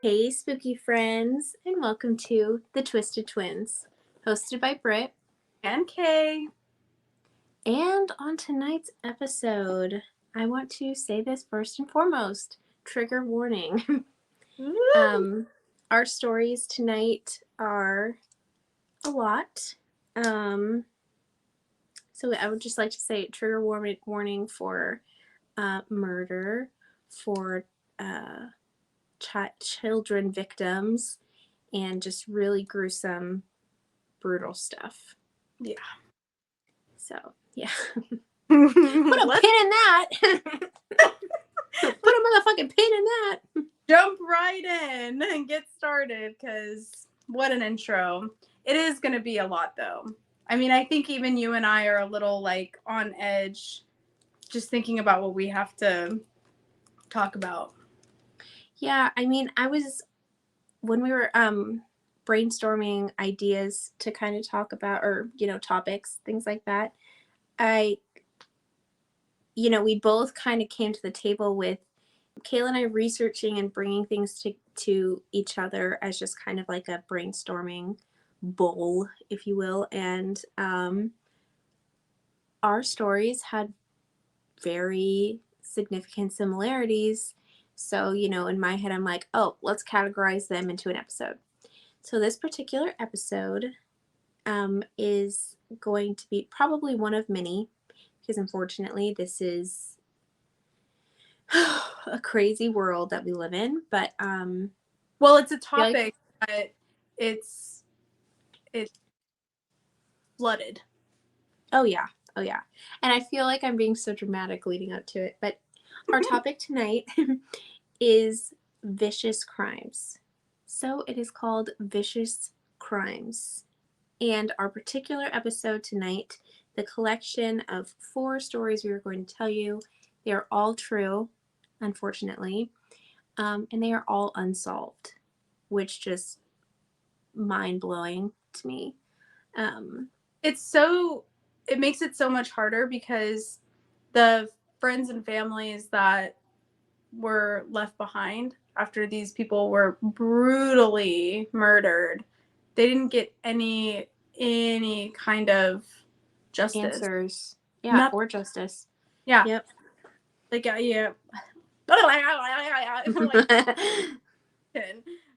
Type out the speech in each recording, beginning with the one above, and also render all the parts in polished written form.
Hey, spooky friends, and welcome to The Twisted Twins, hosted by Britt. And Kay. And on tonight's episode, I want to say this first and foremost, trigger warning. Our stories tonight are a lot. So I would just like to say trigger warning for murder, for children victims, and just really gruesome, brutal stuff. Yeah. So, yeah. Put a pin in that. Put a motherfucking pin in that. Jump right in and get started, because what an intro. It is going to be a lot, though. I mean, I think even you and I are a little, on edge just thinking about what we have to talk about. Yeah, I mean, when we were brainstorming ideas to kind of talk about, or, topics, things like that, we both kind of came to the table with Kayla and I researching and bringing things to each other as just kind of like a brainstorming bowl, if you will. And our stories had very significant similarities. So, in my head, I'm like, oh, let's categorize them into an episode. So this particular episode is going to be probably one of many, because unfortunately this is a crazy world that we live in. But well, it's a topic that it's flooded. Oh yeah. And I feel like I'm being so dramatic leading up to it, but our topic tonight is vicious crimes. So it is called Vicious Crimes. And our particular episode tonight, the collection of 4 stories we are going to tell you, they are all true, unfortunately, and they are all unsolved, which just mind-blowing to me. It makes it so much harder because the friends and families that were left behind after these people were brutally murdered, they didn't get any kind of justice. Answers. Yeah, or justice. Yeah. Yep. Yeah.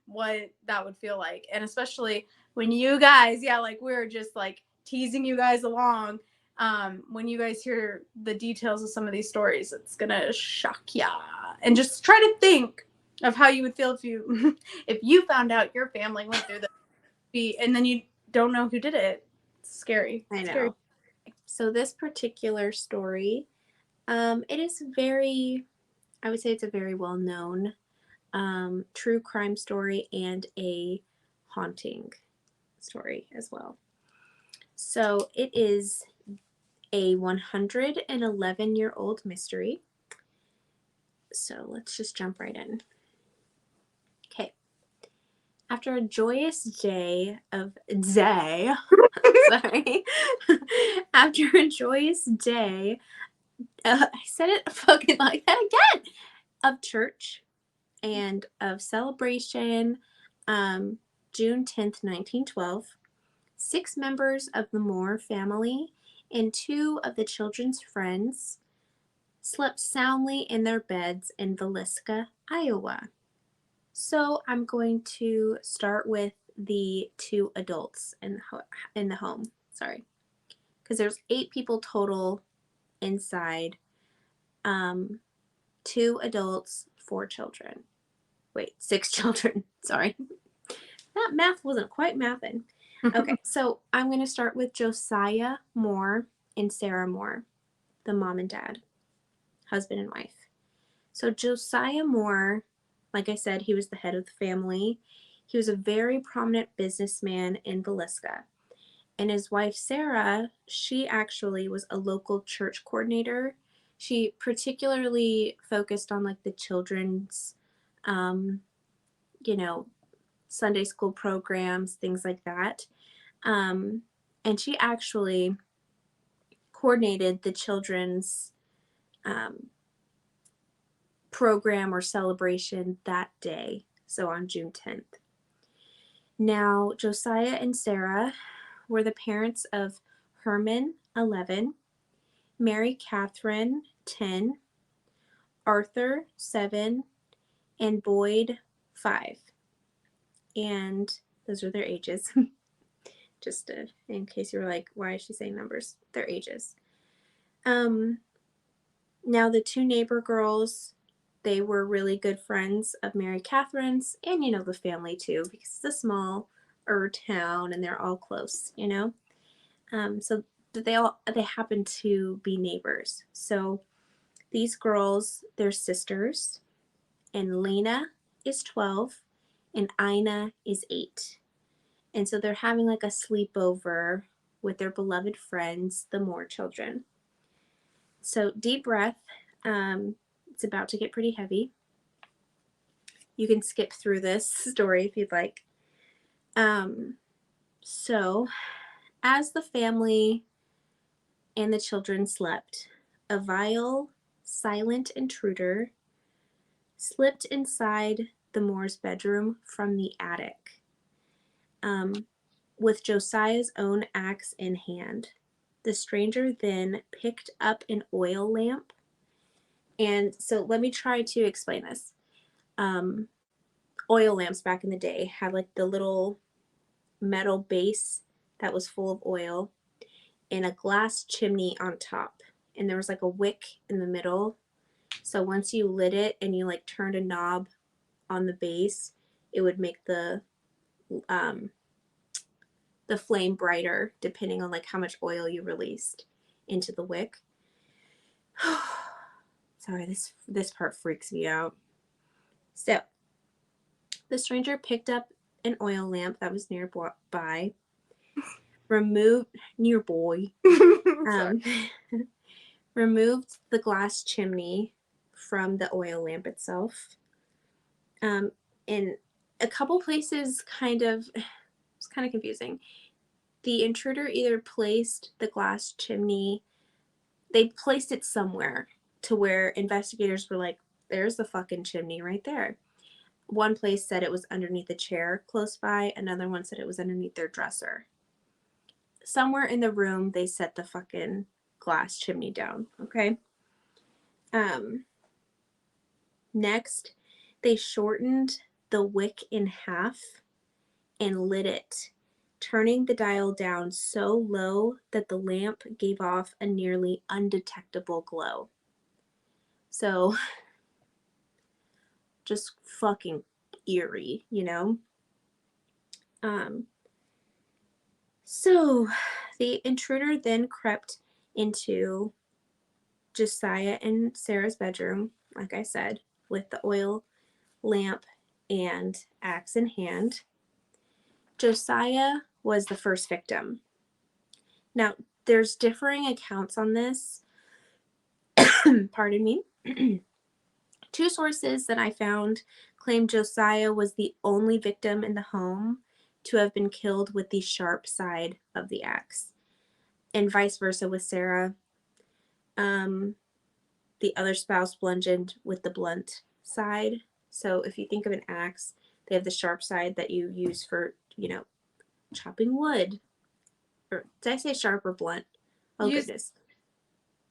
What that would feel like. And especially when you guys, we're just teasing you guys along. When you guys hear the details of some of these stories, it's gonna shock ya. And just try to think of how you would feel if you found out your family went through and then you don't know who did it. It's scary. I know. Scary. So this particular story, it is I would say it's a very well-known true crime story and a haunting story as well. So it is a 111-year-old mystery. So let's just jump right in. Okay. After a joyous day, sorry. After a joyous day, I said it fucking like that again, of church and of celebration, June 10th, 1912, 6 members of the Moore family and 2 of the children's friends slept soundly in their beds in Villisca, Iowa. So I'm going to start with the 2 adults in the home. Sorry, because there's 8 people total inside. 2 adults, 4 children. Wait, 6 children. Sorry, that math wasn't quite mathing. Okay, so I'm going to start with Josiah Moore and Sarah Moore, the mom and dad, husband and wife. So Josiah Moore, like I said, he was the head of the family. He was a very prominent businessman in Villisca. And his wife, Sarah, she actually was a local church coordinator. She particularly focused on the children's, Sunday school programs, things like that. And she actually coordinated the children's program or celebration that day so on June 10th. Now, Josiah and Sarah were the parents of Herman, 11, Mary Catherine, 10, Arthur, 7, and Boyd, 5. And those are their ages. Just in case you were like, why is she saying numbers? Their ages. Now, the two neighbor girls, they were really good friends of Mary Catherine's and, the family too, because it's a small town and they're all close, So they happen to be neighbors. So these girls, they're sisters, and Lena is 12 and Ina is 8. And so they're having like a sleepover with their beloved friends, the Moore children. So deep breath. It's about to get pretty heavy. You can skip through this story if you'd like. So as the family and the children slept, a vile, silent intruder slipped inside the Moore's bedroom from the attic, with Josiah's own axe in hand. The stranger then picked up an oil lamp. And so let me try to explain this. Oil lamps back in the day had like the little metal base that was full of oil and a glass chimney on top. And there was like a wick in the middle. So once you lit it and you like turned a knob on the base, it would make the flame brighter depending on like how much oil you released into the wick. Sorry, this part freaks me out. So the stranger picked up an oil lamp that was nearby, removed removed the glass chimney from the oil lamp itself. In a couple places, it's kind of confusing. The intruder either placed the glass chimney, they placed it somewhere to where investigators were like, there's the fucking chimney right there. One place said it was underneath a chair close by. Another one said it was underneath their dresser. Somewhere in the room, they set the fucking glass chimney down, okay? Next, they shortened the wick in half and lit it, turning the dial down so low that the lamp gave off a nearly undetectable glow. So, just fucking eerie, So, the intruder then crept into Josiah and Sarah's bedroom, like I said, with the oil lamp and axe in hand. Josiah was the first victim. Now, there's differing accounts on this. Pardon me. Two sources that I found claim Josiah was the only victim in the home to have been killed with the sharp side of the axe, and vice versa with Sarah. The other spouse bludgeoned with the blunt side. So if you think of an axe, they have the sharp side that you use for, chopping wood. Or did I say sharp or blunt? Oh, goodness.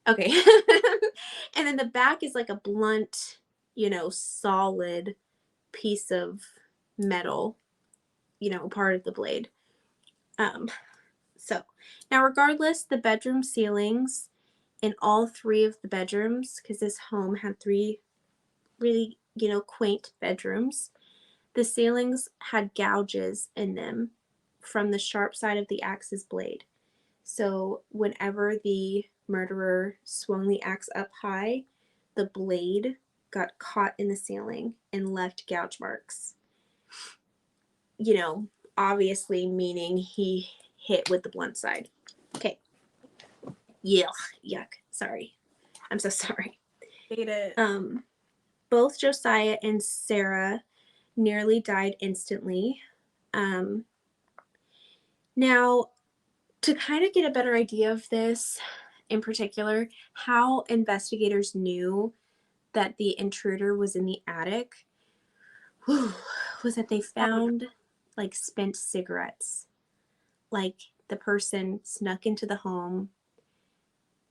Okay. And then the back is like a blunt, solid piece of metal, part of the blade. So now regardless, the bedroom ceilings in all 3 of the bedrooms, because this home had 3 really, quaint bedrooms, the ceilings had gouges in them from the sharp side of the axe's blade. So whenever the murderer swung the axe up high, the blade got caught in the ceiling and left gouge marks. Obviously meaning he hit with the blunt side. Okay. Yeah, yuck. Sorry. I'm so sorry. Hate it. Both Josiah and Sarah nearly died instantly. Now, to kind of get a better idea of this, in particular, how investigators knew that the intruder was in the attic, was that they Oh, no. found like spent cigarettes. Like the person snuck into the home,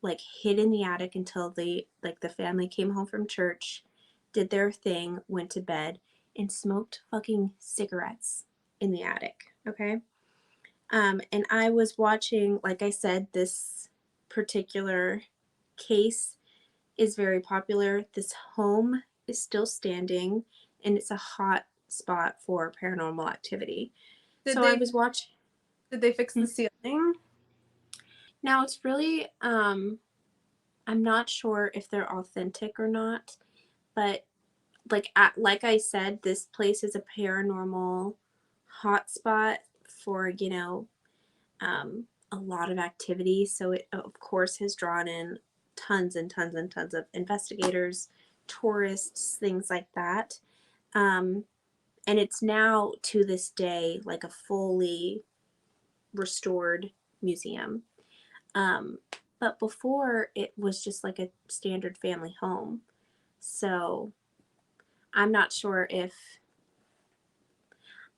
like hid in the attic until the family came home from church, did their thing, went to bed, and smoked fucking cigarettes in the attic. Okay. And I was watching, like I said, this particular case is very popular. This home is still standing, and it's a hot spot for paranormal activity. Did So I they was watching. did they fix the ceiling? Now it's really I'm not sure if they're authentic or not, but like I said, this place is a paranormal hotspot for a lot of activity. So it of course has drawn in tons and tons and tons of investigators, tourists, things like that. Um, and it's now to this day like a fully restored museum. Um, but before it was just like a standard family home. So I'm not sure if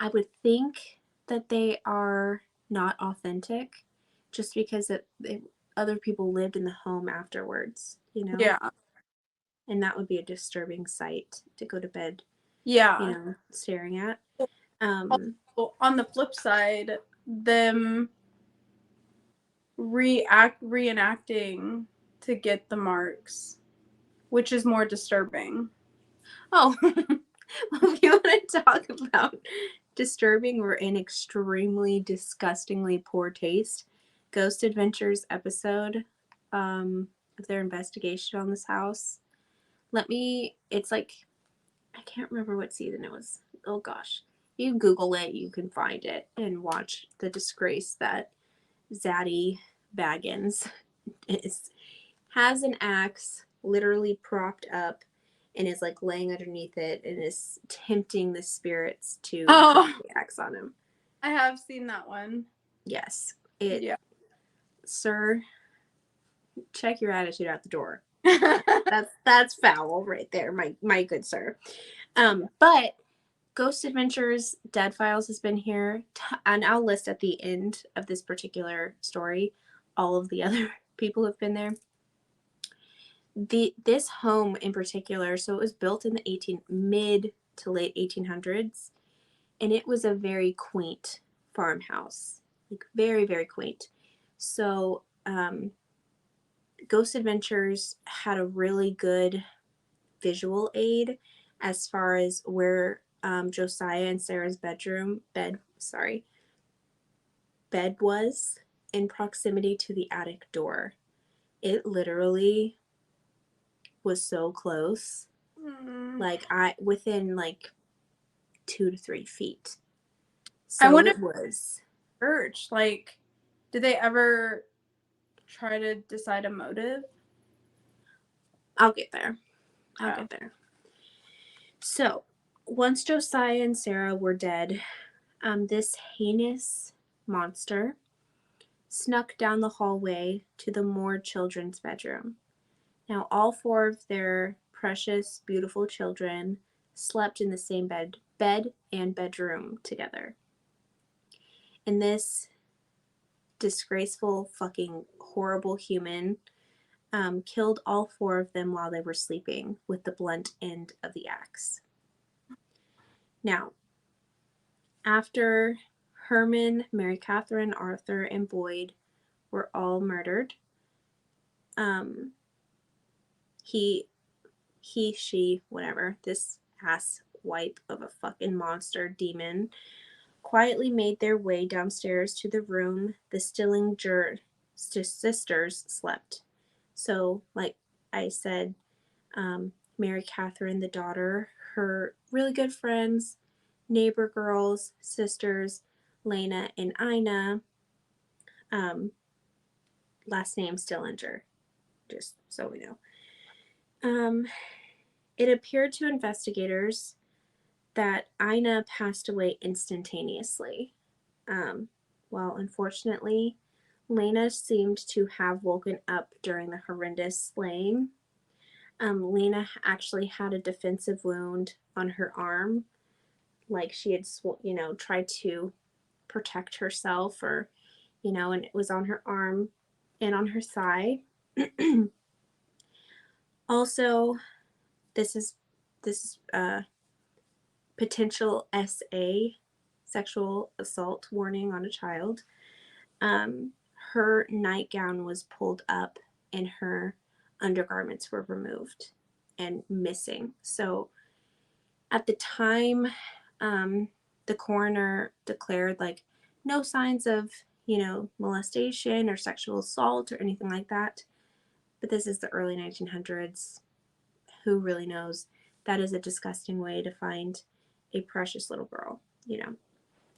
I would think that they are not authentic just because other people lived in the home afterwards, Yeah. and that would be a disturbing sight to go to bed, Yeah. staring at. Also, on the flip side, them reenacting to get the marks, which is more disturbing. Oh, well, if you want to talk about disturbing or in extremely disgustingly poor taste, Ghost Adventures episode of their investigation on this house. It's like, I can't remember what season it was. Oh gosh. You Google it, you can find it and watch the disgrace that Zaddy Baggins is. Has an axe literally propped up and is like laying underneath it and is tempting the spirits to drop Oh, the axe on him. I have seen that one. Yes. Yeah. Sir, check your attitude out the door. That's foul right there, my good sir. But Ghost Adventures Dead Files has been here, and I'll list at the end of this particular story all of the other people who've been there. This home in particular, so it was built in the mid to late 1800s, and it was a very quaint farmhouse, like very very quaint. So Ghost Adventures had a really good visual aid as far as where Josiah and Sarah's bed was in proximity to the attic door. It literally was so close, Mm. like I within like 2 to 3 feet. I So wonder, it was. church, like, did they ever try to decide a motive? I'll get there. I'll Oh. get there. So once Josiah and Sarah were dead, this heinous monster snuck down the hallway to the Moore children's bedroom. Now, all four of their precious, beautiful children slept in the same bed and bedroom together. And this disgraceful, fucking horrible human killed all four of them while they were sleeping with the blunt end of the axe. Now, after Herman, Mary Catherine, Arthur, and Boyd were all murdered, um, he, she, whatever, this ass wipe of a fucking monster demon quietly made their way downstairs to the room the Stillinger sisters slept. So, like I said, Mary Catherine, the daughter, her really good friends, neighbor girls, sisters, Lena and Ina, um, last name Stillinger, just so we know. It appeared to investigators that Ina passed away instantaneously. Well, unfortunately, Lena seemed to have woken up during the horrendous slaying. Lena actually had a defensive wound on her arm, like she had, tried to protect herself, or, and it was on her arm and on her thigh. Also, this is potential SA, sexual assault warning on a child. Her nightgown was pulled up and her undergarments were removed and missing. So at the time, the coroner declared like no signs of, molestation or sexual assault or anything like that. But this is the early 1900s. Who really knows? That is a disgusting way to find a precious little girl,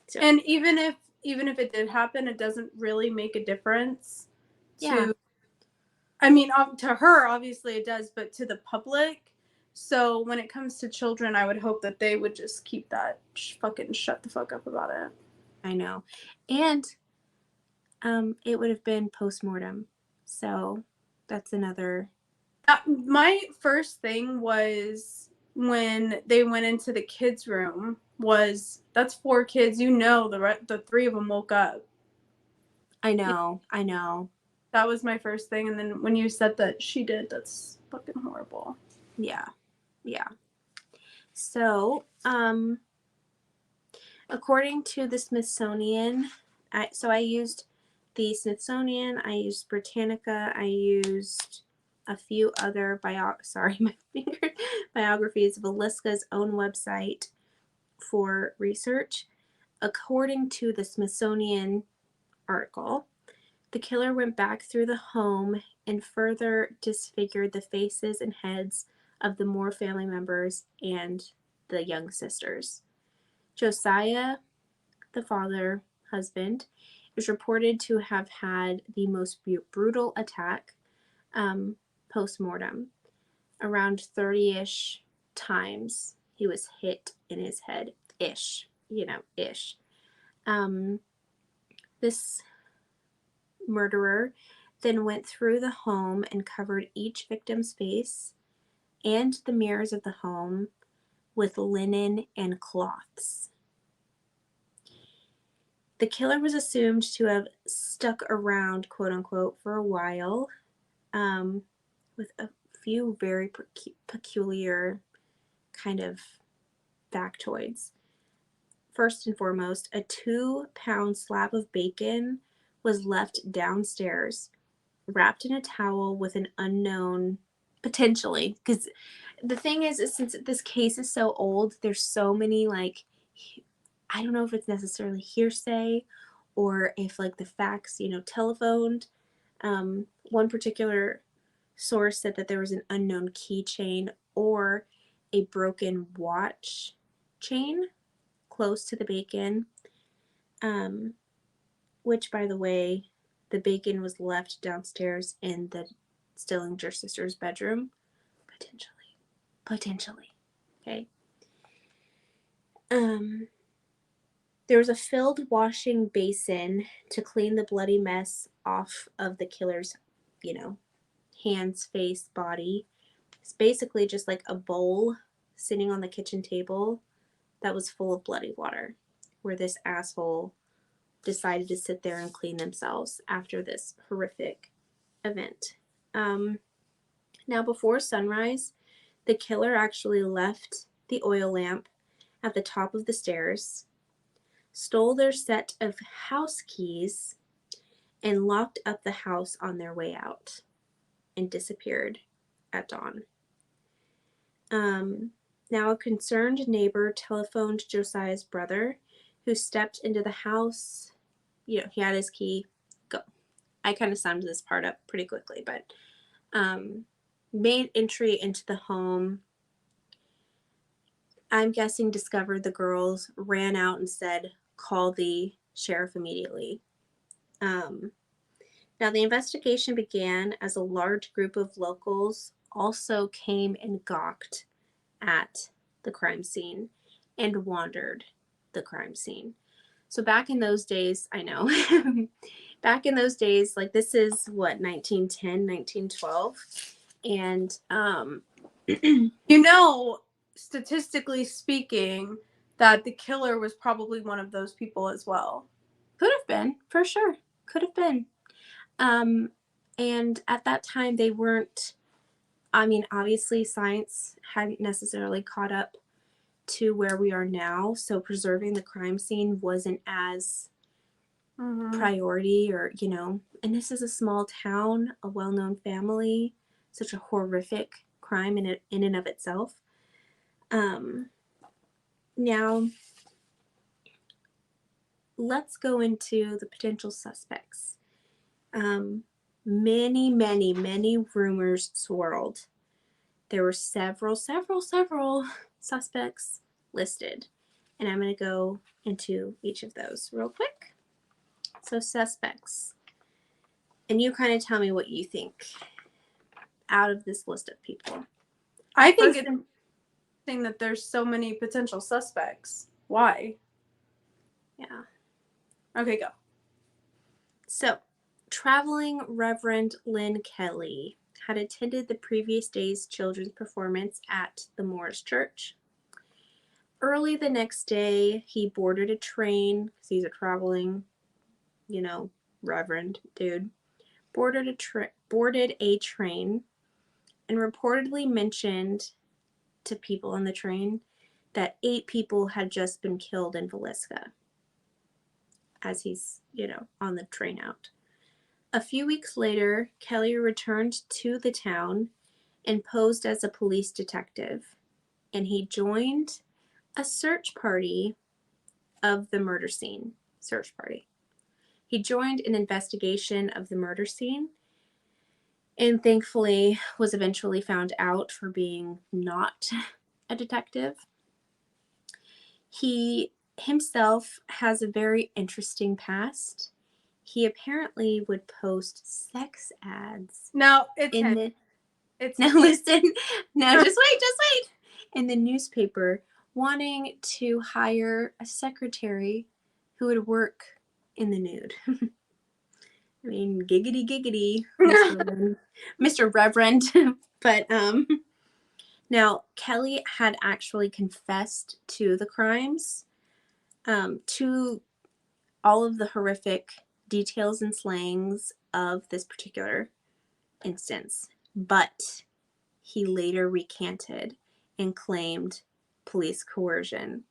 So, And even if it did happen, it doesn't really make a difference yeah. to, I mean, to her, obviously it does, but to the public. So when it comes to children, I would hope that they would just keep that fucking shut the fuck up about it. I know. And it would have been post-mortem. So that's another. My first thing was when they went into the kids' room was, that's 4 kids. The 3 of them woke up. I know. That was my first thing. And then when you said that she did, that's fucking horrible. Yeah. So, according to the Smithsonian, I used the Smithsonian, I used Britannica, I used a few other biographies of Aliska's own website for research. According to the Smithsonian article, the killer went back through the home and further disfigured the faces and heads of the Moore family members and the young sisters. Josiah, the father, husband, is reported to have had the most brutal attack post-mortem. Around 30-ish times he was hit in his head. Ish. This murderer then went through the home and covered each victim's face and the mirrors of the home with linen and cloths. The killer was assumed to have stuck around, quote unquote, for a while, with a few very peculiar kind of factoids. First and foremost, a 2-pound slab of bacon was left downstairs, wrapped in a towel with an unknown, potentially, because the thing is since this case is so old, there's so many, like, I don't know if it's necessarily hearsay or if, like, the facts, telephoned. One particular source said that there was an unknown keychain or a broken watch chain close to the bacon, which, by the way, the bacon was left downstairs in the Stillinger sisters' bedroom. Potentially. Okay. There was a filled washing basin to clean the bloody mess off of the killer's, hands, face, body. It's basically just like a bowl sitting on the kitchen table that was full of bloody water, where this asshole decided to sit there and clean themselves after this horrific event. Now, before sunrise, the killer actually left the oil lamp at the top of the stairs, stole their set of house keys, and locked up the house on their way out, and disappeared at dawn. Now, a concerned neighbor telephoned Josiah's brother, who stepped into the house. He had his key. Go. I kind of summed this part up pretty quickly, but made entry into the home. I'm guessing discovered the girls, ran out and said, "Call the sheriff immediately." Now, the investigation began as a large group of locals also came and gawked at the crime scene and wandered the crime scene. So back in those days, I know, back in those days, like, this is what, 1910, 1912. And, statistically speaking, that the killer was probably one of those people as well. Could have been, for sure. Could have been. And at that time, they weren't, I mean, obviously, science hadn't necessarily caught up to where we are now. So preserving the crime scene wasn't as priority, or, you know, and this is a small town, a well-known family, such a horrific crime in and of itself. Now, let's go into the potential suspects. Many rumors swirled. There were several suspects listed, and I'm going to go into each of those real quick. So, suspects. And you kind of tell me what you think out of this list of people. I think it's interesting that there's so many potential suspects. Why? Yeah. Okay, go. So, traveling Reverend Lynn Kelly had attended the previous day's children's performance at the Morris Church. Early the next day, he boarded a train, because he's a traveling, you know, reverend dude. Boarded a train and reportedly mentioned to people on the train that 8 people had just been killed in Villisca as he's, you know, on the train out. A few weeks later, Kelly returned to the town and posed as a police detective, and he joined a search party of the murder scene. He joined an investigation of the murder scene and thankfully was eventually found out for being not a detective. He himself has a very interesting past. He apparently would post sex ads. No, it's in him. the It's now listen. No, just wait. In the newspaper, wanting to hire a secretary who would work in the nude. I mean, giggity, Mr. Reverend. But now Kelly had actually confessed to the crimes, to all of the horrific details and slangs of this particular instance, but he later recanted and claimed police coercion.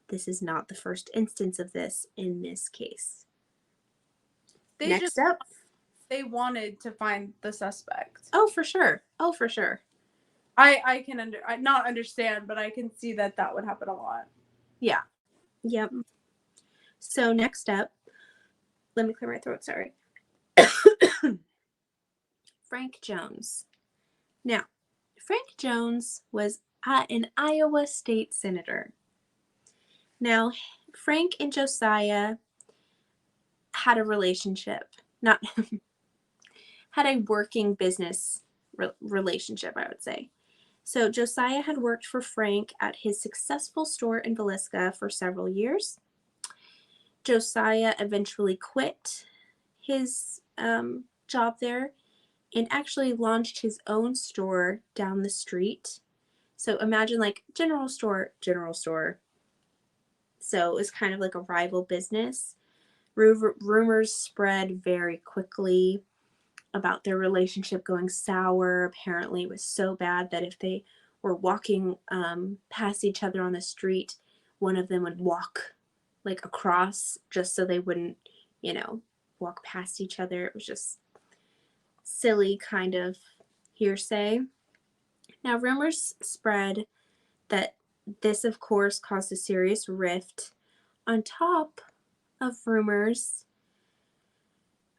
This is not the first instance of this in this case. Next up. They wanted to find the suspect. Oh, for sure. I can not understand, but I can see that would happen a lot. Yeah. Yep. So next up, let me clear my throat, sorry. Frank Jones. Now, Frank Jones was an Iowa state senator. Now, Frank and Josiah had a relationship, had a working business relationship, I would say. So Josiah had worked for Frank at his successful store in Villisca for several years. Josiah eventually quit his job there and actually launched his own store down the street. So imagine like general store. So it was kind of like a rival business. Rumors spread very quickly about their relationship going sour. Apparently, it was so bad that if they were walking past each other on the street, one of them would walk like across just so they wouldn't, you know, walk past each other. It was just silly kind of hearsay. Now, rumors spread that this, of course, caused a serious rift on top of rumors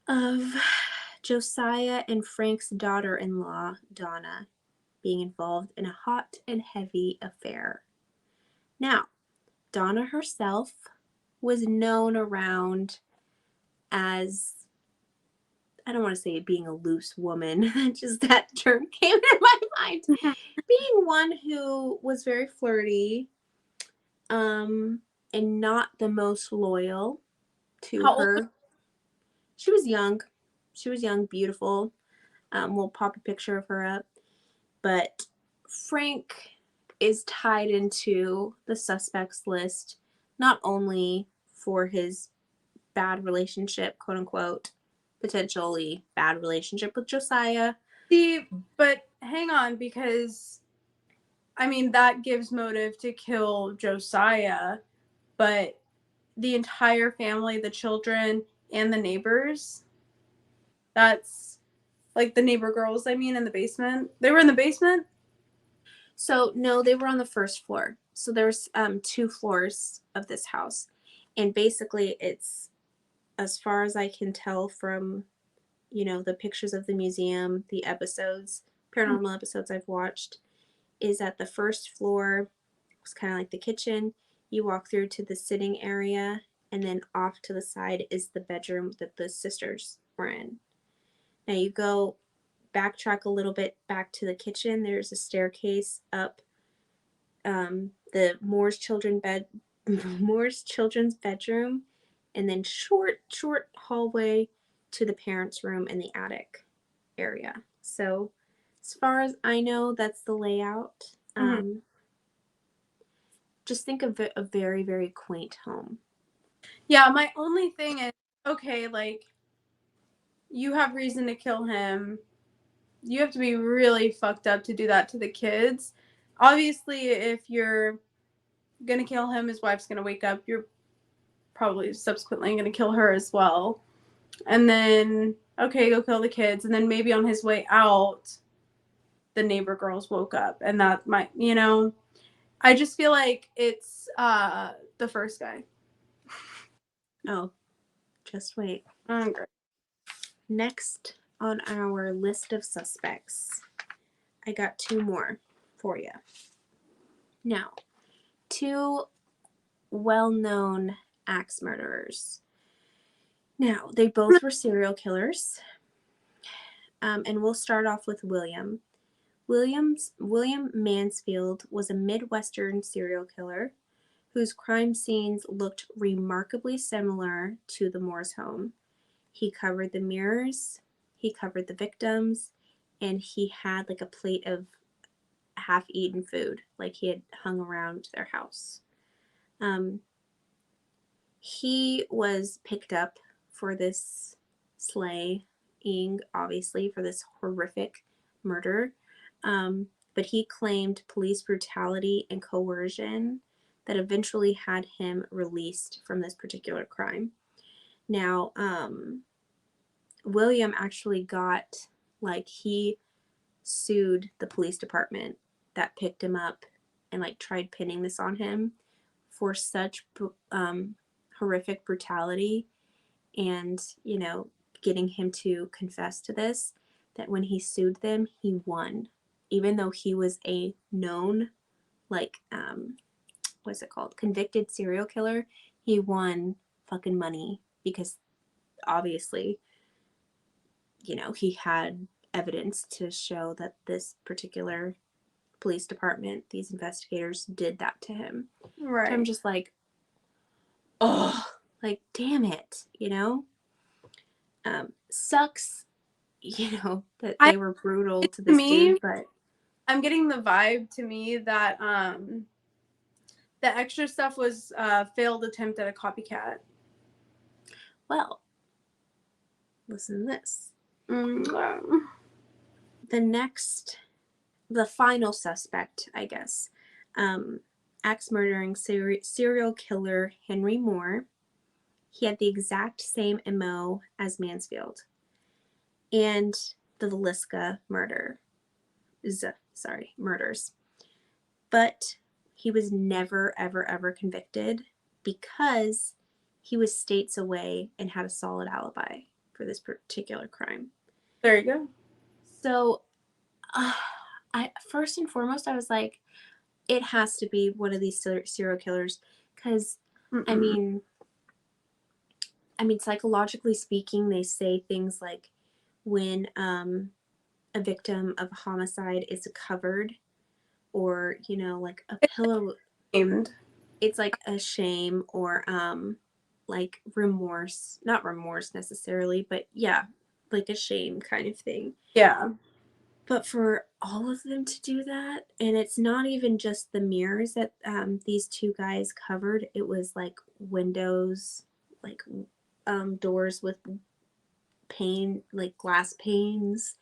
of Josiah and Frank's daughter-in-law, Donna, being involved in a hot and heavy affair. Now, Donna herself was known around as, I don't want to say being a loose woman, just that term came to my mind. Being one who was very flirty, and not the most loyal to her. She was young, beautiful. We'll pop a picture of her up. But Frank is tied into the suspects list, not only for his bad relationship, quote unquote, potentially bad relationship with Josiah. See, but hang on, because I mean that gives motive to kill Josiah, but the entire family, the children and the neighbors, that's like the neighbor girls, I mean, in the basement. They were in the basement? So no, they were on the first floor. So there's 2 floors of this house. And basically it's, as far as I can tell from, you know, the pictures of the museum, the episodes, paranormal episodes I've watched, is that the first floor was kind of like the kitchen. You walk through to the sitting area, and then off to the side is the bedroom that the sisters were in. Now you go backtrack a little bit back to the kitchen. There's a staircase up the Moore's children's bedroom, and then short hallway to the parents' room in the attic area. So, as far as I know, that's the layout. Just think of it a very, very quaint home. Yeah, my only thing is, okay, like, you have reason to kill him. You have to be really fucked up to do that to the kids. Obviously, if you're gonna kill him, his wife's gonna wake up. You're probably subsequently gonna kill her as well. And then, okay, go kill the kids. And then maybe on his way out, the neighbor girls woke up. And that might, you know, I just feel like it's the first guy. Oh, just wait. Great. Next on our list of suspects, I got 2 more for you. Now, 2 well-known axe murderers. Now, they both were serial killers. And we'll start off with William. William Mansfield was a Midwestern serial killer whose crime scenes looked remarkably similar to the Moore's home. He covered the mirrors, he covered the victims, and he had like a plate of half-eaten food, like he had hung around their house. He was picked up for this slaying, obviously, for this horrific murder. But he claimed police brutality and coercion that eventually had him released from this particular crime. Now, William actually got, like, he sued the police department that picked him up and, like, tried pinning this on him for such horrific brutality and, you know, getting him to confess to this, that when he sued them, he won. Even though he was a known, like, what's it called? Convicted serial killer, he won fucking money because obviously, you know, he had evidence to show that this particular police department, these investigators, did that to him. Right. So I'm just like, oh, like, damn it, you know? Sucks, you know, that they were brutal to this dude, but I'm getting the vibe to me that the extra stuff was a failed attempt at a copycat. well, listen to this. Mm-hmm. The final suspect, I guess, axe murdering serial killer Henry Moore. He had the exact same MO as Mansfield. And the Villisca murders. But he was never, ever, ever convicted because he was states away and had a solid alibi for this particular crime. There you go. So, I first and foremost, I was like, it has to be one of these serial killers because, I mean, psychologically speaking, they say things like when a victim of homicide is covered, or, you know, like a pillow, it's like a shame or like remorse, not remorse necessarily, but yeah, like a shame kind of thing. Yeah. But for all of them to do that, and it's not even just the mirrors that these two guys covered, it was like windows, like doors with pane, like glass panes.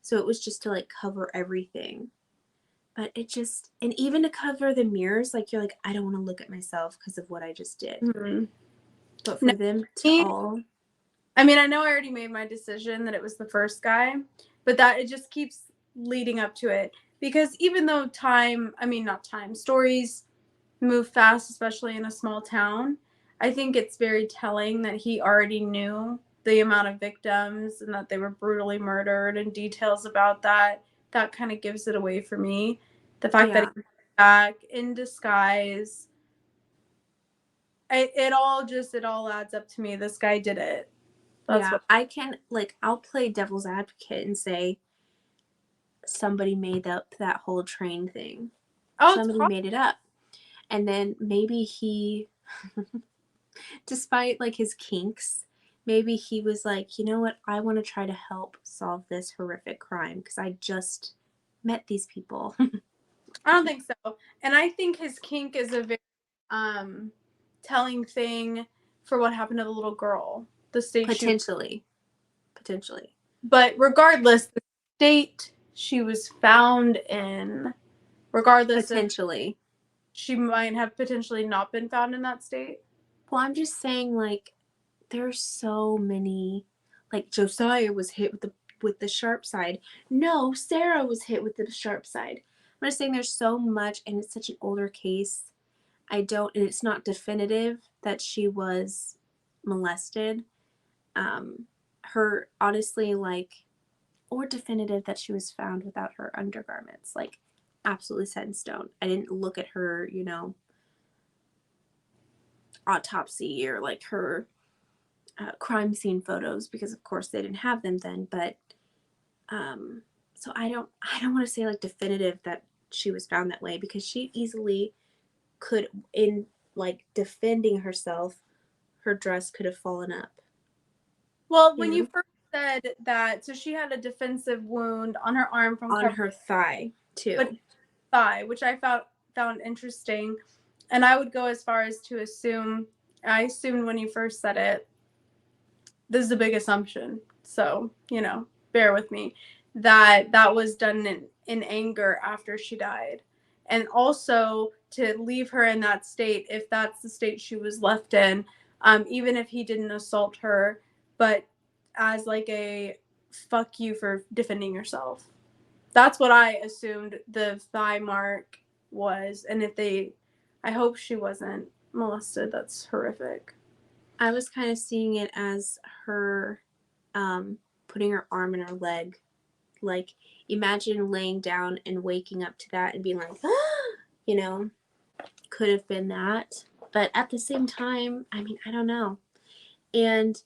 So it was just to like cover everything. But it just, and even to cover the mirrors, like you're like, I don't want to look at myself because of what I just did. Mm-hmm. But No, for them to all, I mean, I know I already made my decision that it was the first guy, but that it just keeps leading up to it. Because even though not time, stories move fast, especially in a small town, I think it's very telling that he already knew the amount of victims and that they were brutally murdered and details about that. That kind of gives it away for me. The fact that yeah, he's back in disguise, it all adds up to me. This guy did it. That's yeah, what. I can, like, I'll play devil's advocate and say somebody made up that whole train thing. Oh, it's Somebody possible. made it up. And then maybe he, despite like his kinks, maybe he was like, you know what, I want to try to help solve this horrific crime because I just met these people. I don't think so. And I think his kink is a very um telling thing for what happened to the little girl. The state she Potentially. Potentially. But regardless, the state she was found in, regardless if Potentially. she might have potentially not been found in that state. Well, I'm just saying, like, there's so many. Like Josiah was hit with the sharp side. No, Sarah was hit with the sharp side. I'm just saying there's so much, and it's such an older case. I don't, and it's not definitive that she was molested. Her, honestly, like, or definitive that she was found without her undergarments. Like, absolutely set in stone. I didn't look at her, autopsy or like her crime scene photos because, of course, they didn't have them then. But so I don't want to say like definitive that she was found that way because she easily could, in like defending herself, her dress could have fallen up. Well, You when you know, first said that, so she had a defensive wound on her arm from on cover, her thigh but too. thigh, which I found interesting, and I would go as far as to assume. I assumed when you first said it, this is a big assumption, so bear with me, that was done in anger after she died, and also to leave her in that state, if that's the state she was left in, even if he didn't assault her, but as like a fuck you for defending yourself. That's what I assumed the thigh mark was, and I hope she wasn't molested. That's horrific. I was kind of seeing it as her putting her arm in her leg. Like, imagine laying down and waking up to that and being like, you know, could have been that. But at the same time, I mean, I don't know. And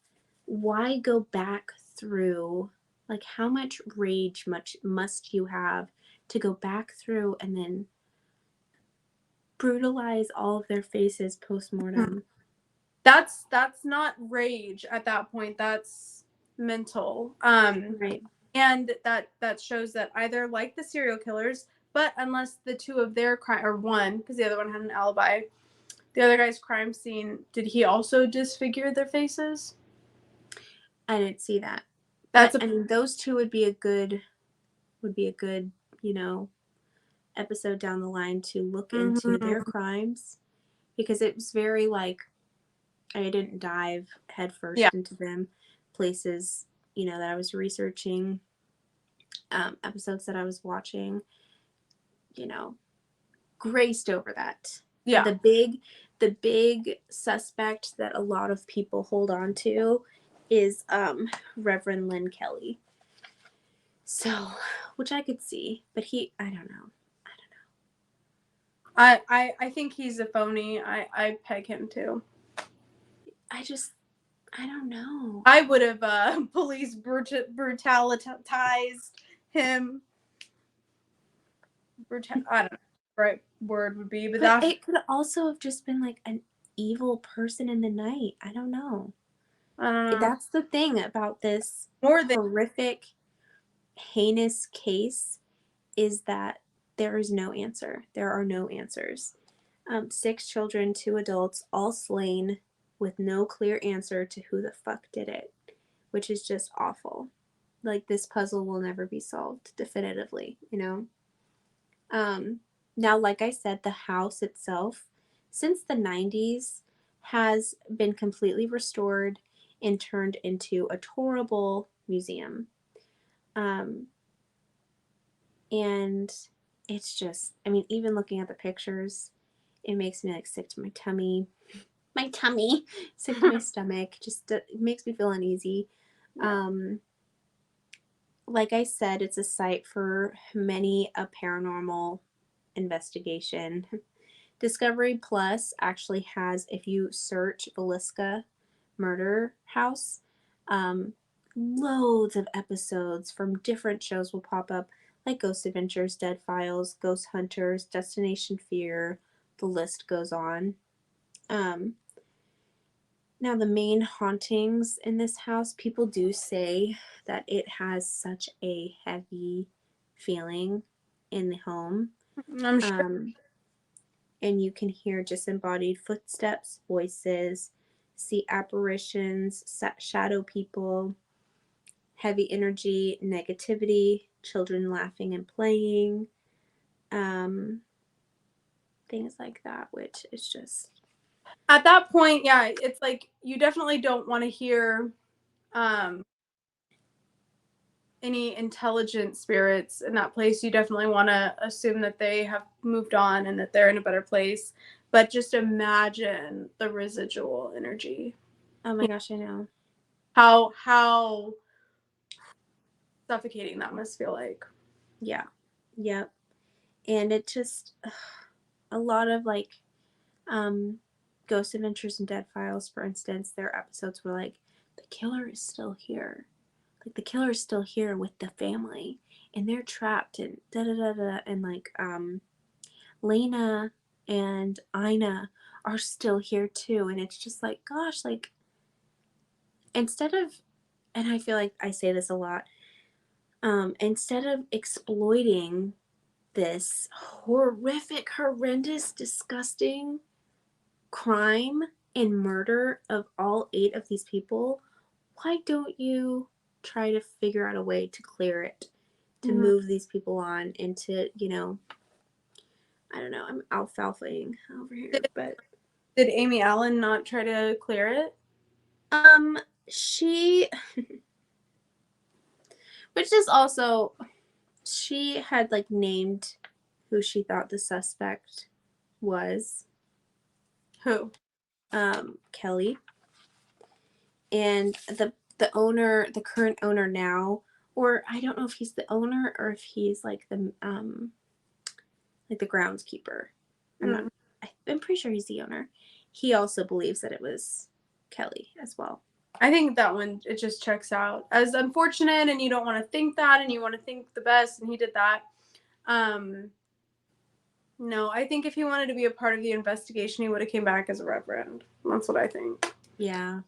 why go back through, like, how much rage much must you have to go back through and then brutalize all of their faces post-mortem? That's not rage at that point. That's mental. Right. And that shows that either, like the serial killers, but unless the two of their crime, or one, because the other one had an alibi, the other guy's crime scene, did he also disfigure their faces? I didn't see that. That's But a I mean, those two would be a good, you know, episode down the line to look into their mhm. crimes because it was very like I didn't dive Yeah, headfirst into them places, that I was researching, episodes that I was watching, you know, graced over that. yeah. The big suspect that a lot of people hold on to is Reverend Lynn Kelly. So, which I could see, but I don't know. I think he's a phony. I peg him too. I just, I don't know. I would have police brutalized him. I don't know what the right word would be, but But that's it could also have just been like an evil person in the night. I don't know. I don't know That's the thing about this more than horrific. heinous case is that there is no answer. There are no answers. 6 children, 2 adults, all slain with no clear answer to who the fuck did it, which is just awful. Like, this puzzle will never be solved definitively, you know? Now, like I said, the house itself, since the 90s, has been completely restored and turned into a tourable museum. Um, and it's just, I mean, even looking at the pictures, it makes me like sick to my tummy, sick to my stomach. Just it makes me feel uneasy. Yeah. Like I said, it's a site for many a paranormal investigation. Discovery Plus actually has, if you search Villisca Murder House, um, loads of episodes from different shows will pop up, like Ghost Adventures, Dead Files, Ghost Hunters, Destination Fear. The list goes on. Um, Now, the main hauntings in this house, people do say that it has such a heavy feeling in the home. I'm sure. Um, and you can hear disembodied footsteps, voices, see apparitions, shadow people, heavy energy, negativity, children laughing and playing, um, things like that, which is just, At that point, yeah, it's like you definitely don't want to hear um, any intelligent spirits in that place. You definitely want to assume that they have moved on and that they're in a better place. But just imagine the residual energy. oh my You know, gosh, I know. how suffocating that must feel like. Yeah. Yep. And it just, a lot of like, um, Ghost Adventures and Dead Files, for instance, their episodes were like, the killer is still here. Like, the killer is still here with the family, and they're trapped, and da da da da. And like, Lena and Ina are still here too. And it's just like, gosh, like, instead of, and I feel like I say this a lot, instead of exploiting this horrific, horrendous, disgusting crime and murder of all 8 of these people, why don't you try to figure out a way to clear it, to Mhm. move these people on, and to, you know, I don't know, I'm alfalfaing over here, Did, but did Amy Allen not try to clear it? um she, which is also, she had like named who she thought the suspect was, Who? Kelly, and the owner, the current owner now, or I don't know if he's the owner or if he's like the groundskeeper. I'm not. Mm. I'm pretty sure he's the owner. He also believes that it was Kelly as well. I think that one, it just checks out as unfortunate, and you don't want to think that, and you want to think the best, and he did that. Um, no, I think if he wanted to be a part of the investigation, he would have came back as a reverend. That's what I think. Yeah.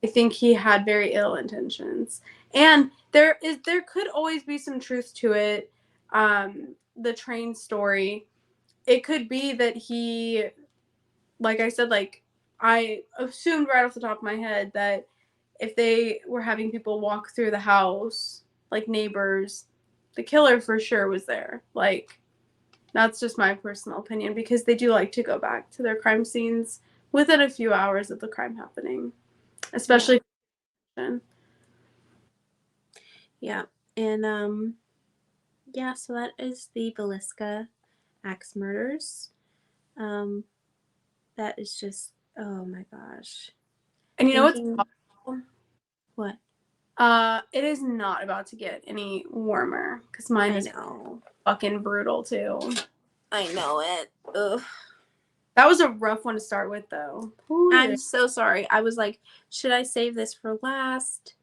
I think he had very ill intentions, and there could always be some truth to it. The train story, it could be that he, like I said, like I assumed right off the top of my head that if they were having people walk through the house, like neighbors, the killer for sure was there. Like, that's just my personal opinion, because they do like to go back to their crime scenes within a few hours of the crime happening, Yeah. especially. Yeah. And yeah, so that is the Villisca axe murders. Um that is just, oh my gosh. And you know what's Thinking, awful? what? It is not about to get any warmer, because mine I is know. fucking brutal too. I know it. Ugh. That was a rough one to start with, though. I'm so sorry. I was like, should I save this for last?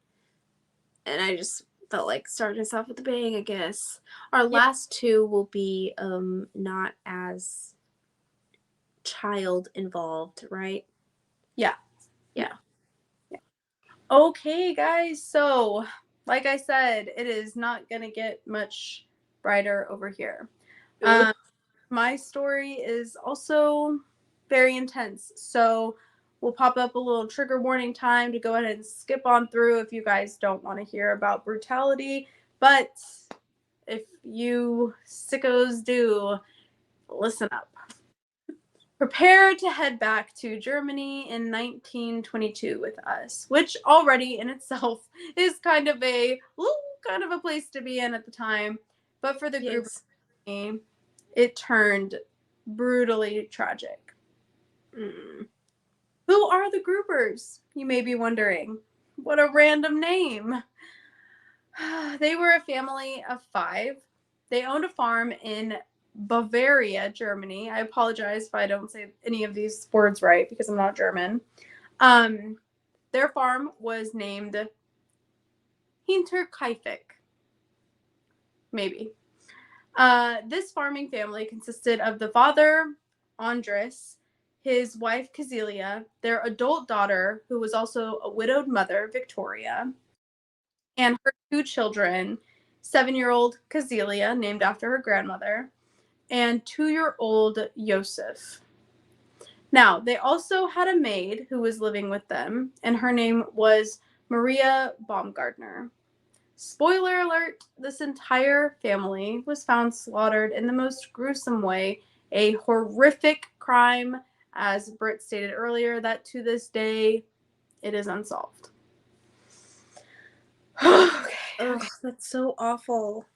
And I just felt like starting us off with a bang, I guess. Our Yeah, last 2 will be not as child involved, right? yeah, Yeah. yeah. Okay, guys. So Like I said, it is not going to get much brighter over here. My story is also very intense. So we'll pop up a little trigger warning time to go ahead and skip on through if you guys don't want to hear about brutality. But if you sickos do, listen up. Prepare to head back to Germany in 1922 with us, which already in itself is kind of a place to be in at the time. But for the group, it turned brutally tragic. Who are the Groupers? You may be wondering. What a random name. They were a family of 5. They owned a farm in Bavaria, Germany. I apologize if I don't say any of these words right because I'm not German. Their farm was named Hinterkaifeck. Maybe. This farming family consisted of the father, Andres, his wife, Kazelia, their adult daughter, who was also a widowed mother, Victoria, and her 2 children, 7-year-old Kazelia, named after her grandmother, and 2-year-old Joseph. Now, they also had a maid who was living with them, and her name was Maria Baumgartner. Spoiler alert, this entire family was found slaughtered in the most gruesome way, a horrific crime, as Britt stated earlier, that to this day, it is unsolved. Okay. Ugh, that's so awful.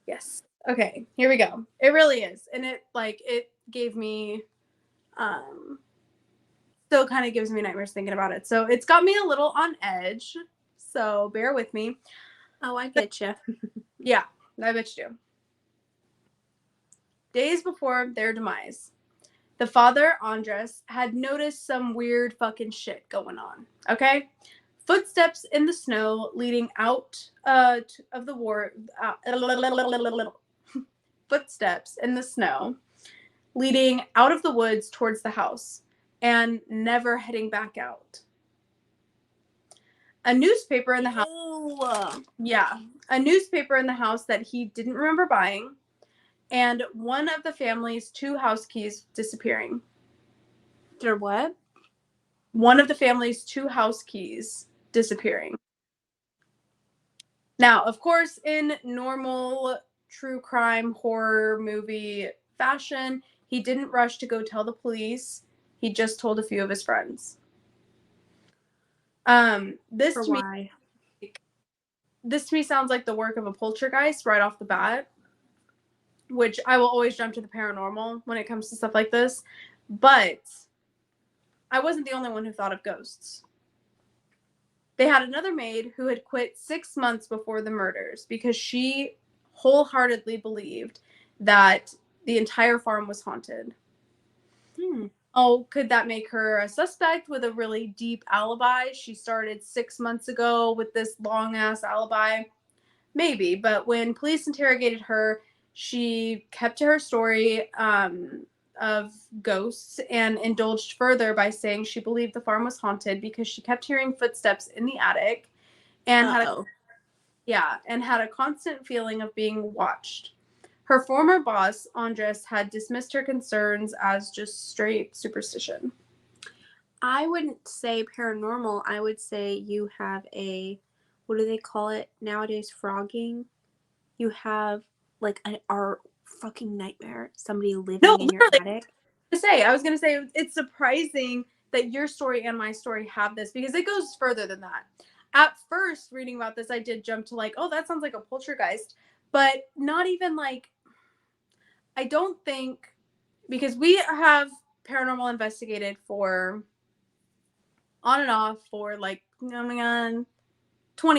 Yes. Okay, here we go. It really is. And it gave me still kind of gives me nightmares thinking about it. So it's got me a little on edge. So bear with me. Oh, I get you. Yeah, I bet you do. Days before their demise, the father, Andres, had noticed some weird fucking shit going on. Okay? Footsteps in the snow leading out of the war. Footsteps in the snow leading out of the woods towards the house and never heading back out. A newspaper in the house. Yeah. A newspaper in the house that he didn't remember buying. And one of the family's 2 house keys disappearing. Their what? One of the family's 2 house keys disappearing. Now, of course, in normal true crime horror movie fashion, he didn't rush to go tell the police. He just told a few of his friends. This to me sounds like the work of a poltergeist right off the bat, which I will always jump to the paranormal when it comes to stuff like this. But I wasn't the only one who thought of ghosts. They had another maid who had quit 6 months before the murders because she wholeheartedly believed that the entire farm was haunted. Oh, could that make her a suspect with a really deep alibi? She started 6 months ago with this long-ass alibi. Maybe, but when police interrogated her, she kept to her story of ghosts and indulged further by saying she believed the farm was haunted because she kept hearing footsteps in the attic and had a constant feeling of being watched. Her former boss, Andres, had dismissed her concerns as just straight superstition. I wouldn't say paranormal. I would say you have what do they call it nowadays? Frogging. You have like our fucking nightmare. Somebody living in your attic. I was gonna say it's surprising that your story and my story have this because it goes further than that. At first, reading about this, I did jump to like, oh, that sounds like a poltergeist, but not even like. I don't think because we have paranormal investigated for on and off for like 20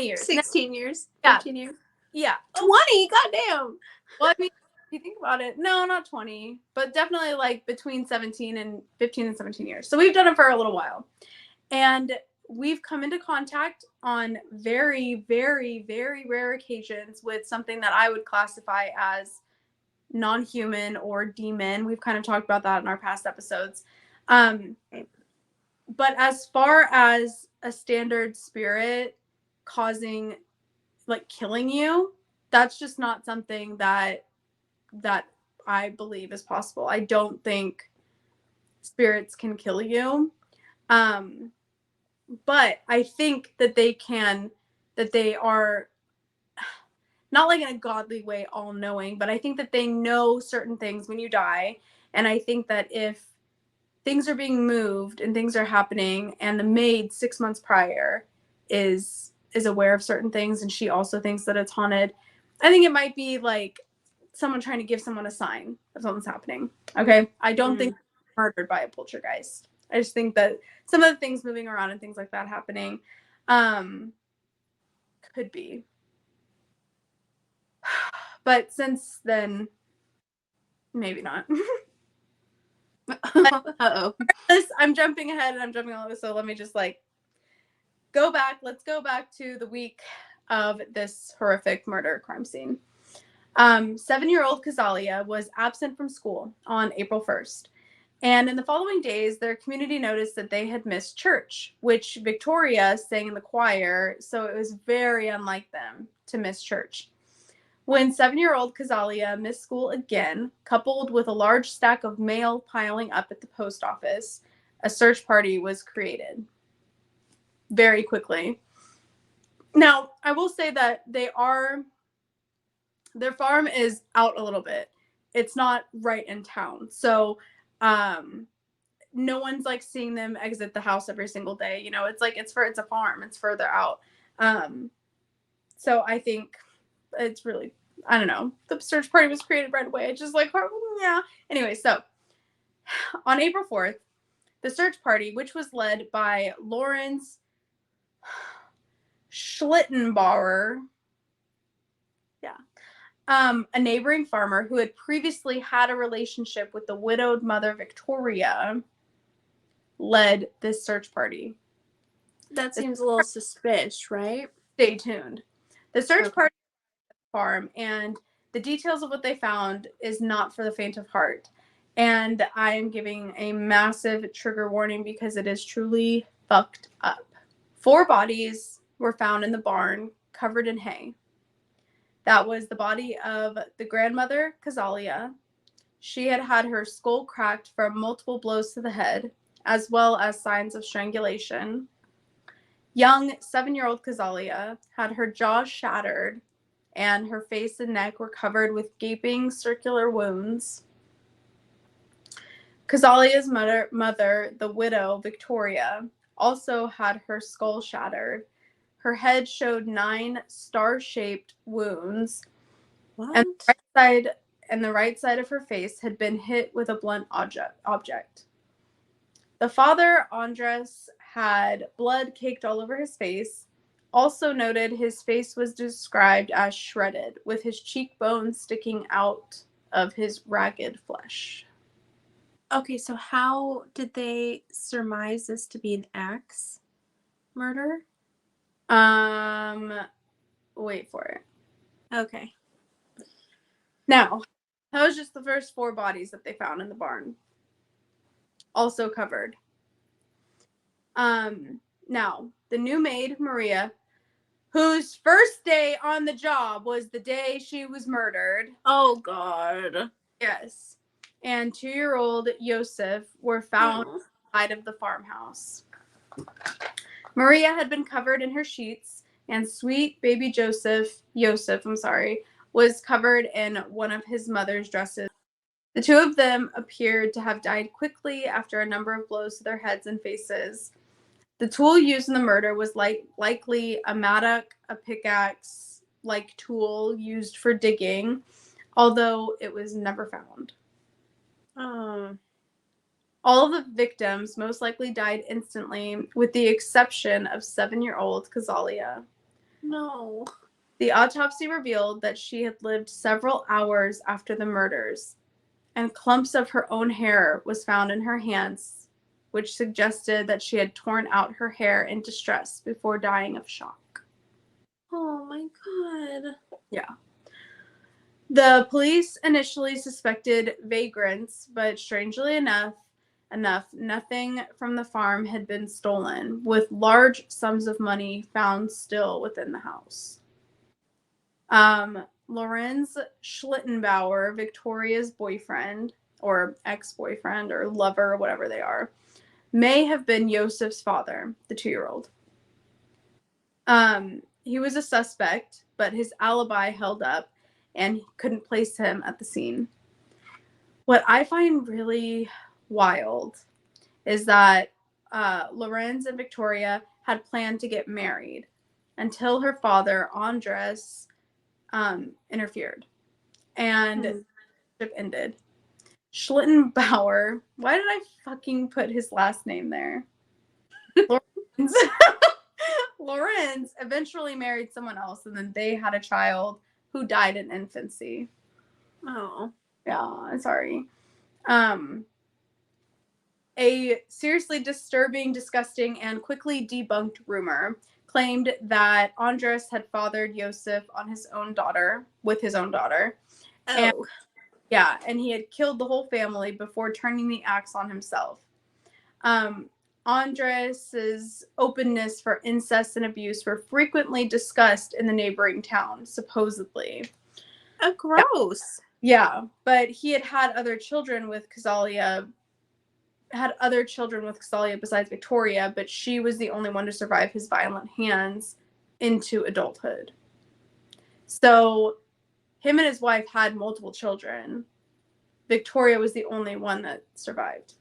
years. 16 years. Yeah. 15 years. Yeah. 20? Goddamn. Well, I mean, if you think about it, no, not 20, but definitely like between 15 and 17 years. So we've done it for a little while. And we've come into contact on very, very, very rare occasions with something that I would classify as non-human or demon. We've kind of talked about that in our past episodes. But as far as a standard spirit causing like killing you, that's just not something that I believe is possible. I don't think spirits can kill you. But I think that they are not like in a godly way, all knowing, but I think that they know certain things when you die. And I think that if things are being moved and things are happening, and the maid 6 months prior is aware of certain things, and she also thinks that it's haunted, I think it might be like someone trying to give someone a sign that something's happening. Okay, I don't think murdered by a poltergeist. I just think that some of the things moving around and things like that happening could be. But since then, maybe not. Uh-oh. I'm jumping ahead and I'm jumping all over, so let me just like go back. Let's go back to the week of this horrific murder crime scene. 7-year-old Kazalia was absent from school on April 1st. And in the following days, their community noticed that they had missed church, which Victoria sang in the choir, so it was very unlike them to miss church. When 7-year-old Kazalia missed school again, coupled with a large stack of mail piling up at the post office, a search party was created very quickly. Now, I will say that their farm is out a little bit. It's not right in town. So, no one's like seeing them exit the house every single day. You know, it's a farm. It's further out. So I think it's really, I don't know. The search party was created right away. It's just like, yeah. Anyway, so on April 4th, the search party, which was led by Lawrence Schlittenbauer, a neighboring farmer who had previously had a relationship with the widowed mother Victoria, led this search party. That seems a little suspicious, right? Stay tuned. The search party at the farm, and the details of what they found is not for the faint of heart. And I am giving a massive trigger warning because it is truly fucked up. 4 bodies were found in the barn covered in hay. That was the body of the grandmother, Kazalia. She had had her skull cracked from multiple blows to the head, as well as signs of strangulation. Young 7-year-old Kazalia had her jaw shattered, and her face and neck were covered with gaping circular wounds. Kazalia's mother, the widow, Victoria, also had her skull shattered. Her head showed 9 star-shaped wounds, What? and the right side of her face had been hit with a blunt object. The father, Andres, had blood caked all over his face. Also noted, his face was described as shredded, with his cheekbones sticking out of his ragged flesh. Okay, so how did they surmise this to be an axe murder? Wait for it. Okay. Now, that was just the first 4 bodies that they found in the barn. Also covered. Now, the new maid, Maria, whose first day on the job was the day she was murdered. Oh, God. Yes. And 2-year-old Yosef were found outside of the farmhouse. Maria had been covered in her sheets, and sweet baby Yosef, was covered in one of his mother's dresses. The 2 of them appeared to have died quickly after a number of blows to their heads and faces. The tool used in the murder was likely a mattock, a pickaxe-like tool used for digging, although it was never found. All of the victims most likely died instantly, with the exception of 7-year-old Kazalia. No. The autopsy revealed that she had lived several hours after the murders, and clumps of her own hair was found in her hands, which suggested that she had torn out her hair in distress before dying of shock. Oh my God. Yeah. The police initially suspected vagrants, but strangely enough, nothing from the farm had been stolen, with large sums of money found still within the house. Lorenz Schlittenbauer, Victoria's boyfriend or ex-boyfriend or lover, whatever they are, may have been Yosef's father, the 2-year-old. He was a suspect, but his alibi held up and couldn't place him at the scene. What I find really wild is that Lorenz and Victoria had planned to get married until her father, Andres, interfered and the relationship ended. Schlittenbauer, why did I fucking put his last name there? Lorenz. Lorenz eventually married someone else, and then they had a child who died in infancy. Oh. Yeah, I'm sorry. A seriously disturbing, disgusting, and quickly debunked rumor claimed that Andres had fathered Yosef on his own daughter, with his own daughter. Oh. And he had killed the whole family before turning the axe on himself. Andres's openness for incest and abuse were frequently discussed in the neighboring town, supposedly. Oh, gross. Yeah, but he had other children with Cazalia besides Victoria, but she was the only one to survive his violent hands into adulthood. So him and his wife had multiple children. Victoria was the only one that survived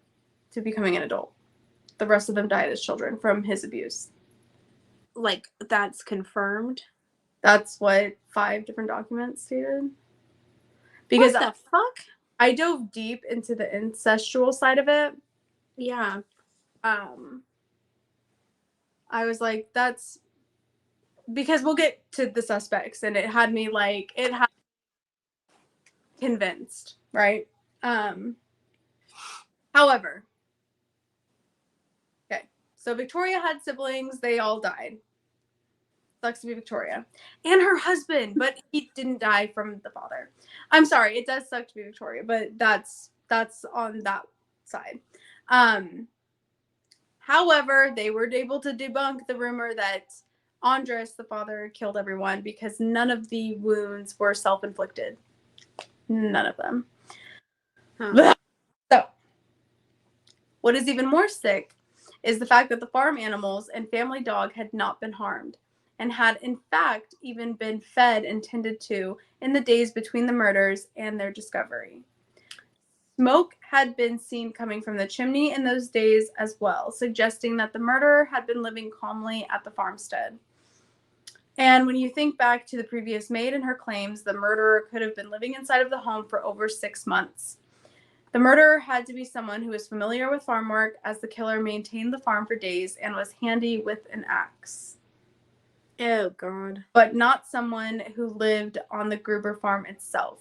to becoming an adult. The rest of them died as children from his abuse. Like, that's confirmed? That's what 5 different documents stated. Because what the fuck? I dove deep into the incestual side of it. Yeah. I was like, that's because we'll get to the suspects, and it had me convinced, right? However, okay, so Victoria had siblings, they all died. Sucks to be Victoria. And her husband, but he didn't die from the father. I'm sorry, it does suck to be Victoria, but that's on that side. However, they were able to debunk the rumor that Andres, the father, killed everyone because none of the wounds were self-inflicted. None of them. Huh. So, what is even more sick is the fact that the farm animals and family dog had not been harmed and had, in fact, even been fed and tended to in the days between the murders and their discovery. Smoke had been seen coming from the chimney in those days as well, suggesting that the murderer had been living calmly at the farmstead. And when you think back to the previous maid and her claims, the murderer could have been living inside of the home for over 6 months. The murderer had to be someone who was familiar with farm work, as the killer maintained the farm for days and was handy with an axe. Oh, God. But not someone who lived on the Gruber farm itself.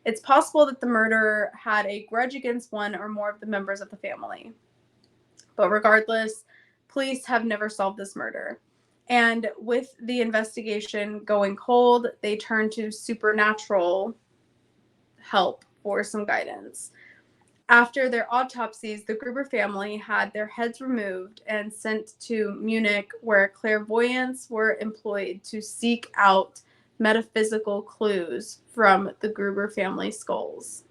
It's possible that the murderer had a grudge against one or more of the members of the family. But regardless, police have never solved this murder. And with the investigation going cold, they turned to supernatural help for some guidance. After their autopsies, the Gruber family had their heads removed and sent to Munich, where clairvoyants were employed to seek out metaphysical clues from the Gruber family skulls.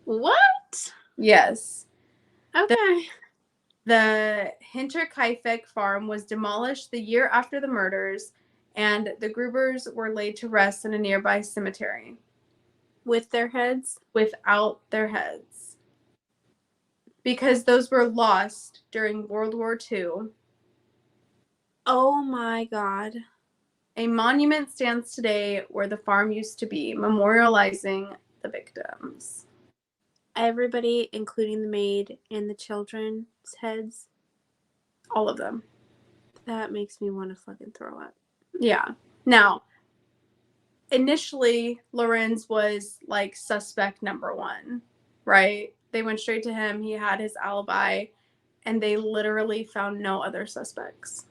What? Yes. Okay. The Hinterkaifeck farm was demolished the year after the murders, and the Grubers were laid to rest in a nearby cemetery. With their heads? Without their heads. Because those were lost during World War II. Oh my God. A monument stands today where the farm used to be, memorializing the victims. Everybody, including the maid and the children's heads? All of them. That makes me want to fucking throw up. Yeah. Now, initially, Lorenz was like suspect number 1, right? They went straight to him. He had his alibi, and they literally found no other suspects.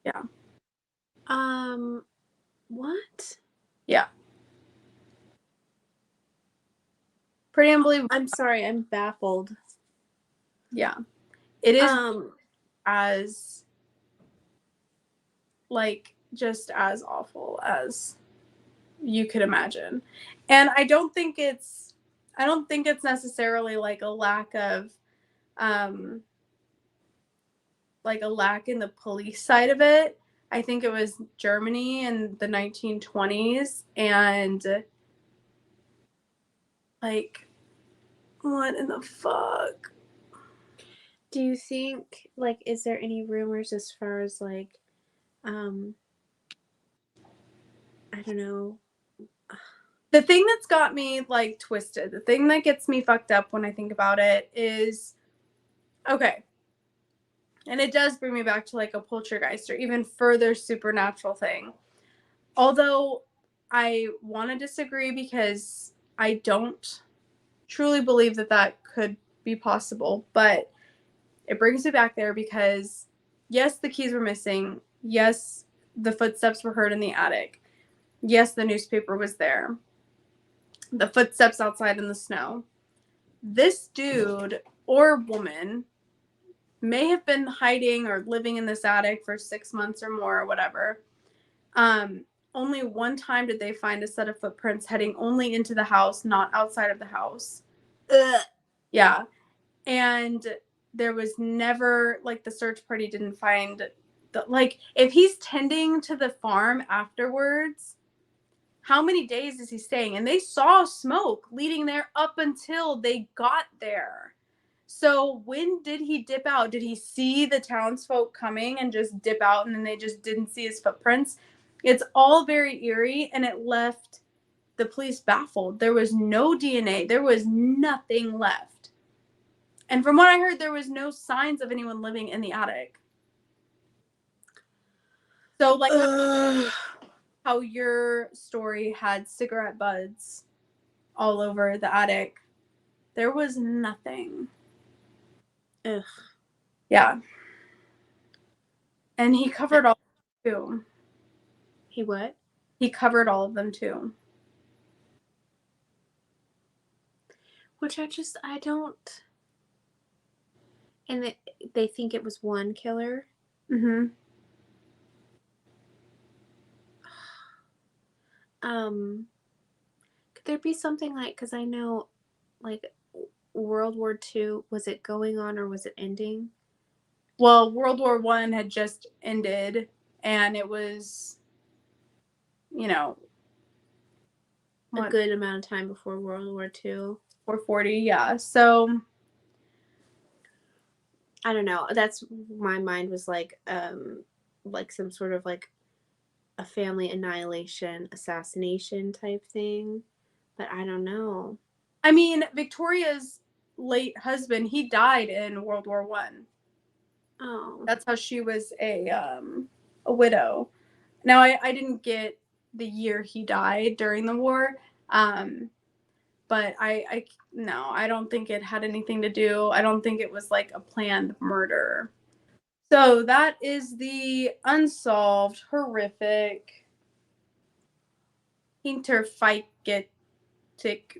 Yeah. What? Yeah. Pretty unbelievable. I'm sorry, I'm baffled. Yeah. It is as, like, just as awful as you could imagine. And I don't think it's necessarily like a lack of like a lack in the police side of it. I think it was Germany in the 1920s, and like, what in the fuck? Do you think, like, is there any rumors as far as, like, I don't know. The thing that's got me like twisted, the thing that gets me fucked up when I think about it is, okay, and it does bring me back to like a poltergeist or even further supernatural thing. Although I want to disagree because I don't truly believe that that could be possible, but it brings me back there because yes, the keys were missing. Yes, the footsteps were heard in the attic. Yes, the newspaper was there. The footsteps outside in the snow. This dude or woman may have been hiding or living in this attic for 6 months or more or whatever. Only one time did they find a set of footprints heading only into the house, not outside of the house. Ugh. Yeah. And there was never, like, the search party didn't find the, like, if he's tending to the farm afterwards, how many days is he staying? And they saw smoke leading there up until they got there. So when did he dip out? Did he see the townsfolk coming and just dip out and then they just didn't see his footprints? It's all very eerie, and it left the police baffled. There was no DNA. There was nothing left. And from what I heard, there was no signs of anyone living in the attic. So, like, how your story had cigarette butts all over the attic, there was nothing. Ugh. Yeah. And he covered all of them too. He what? He covered all of them too. Which I don't. And they think it was one killer. Mm-hmm. Could there be something like, because I know, like, World War II, was it going on or was it ending? Well, World War I had just ended, and it was, you know, A what, good amount of time before World War II. 440, yeah. So, I don't know. That's, my mind was like some sort of like a family annihilation, assassination type thing. But I don't know. I mean, Victoria's late husband, he died in World War I. Oh. That's how she was a widow. Now, I didn't get the year he died during the war, but I no, I don't think it had anything to do. I don't think it was like a planned murder. So that is the unsolved, horrific Hinterfeigtig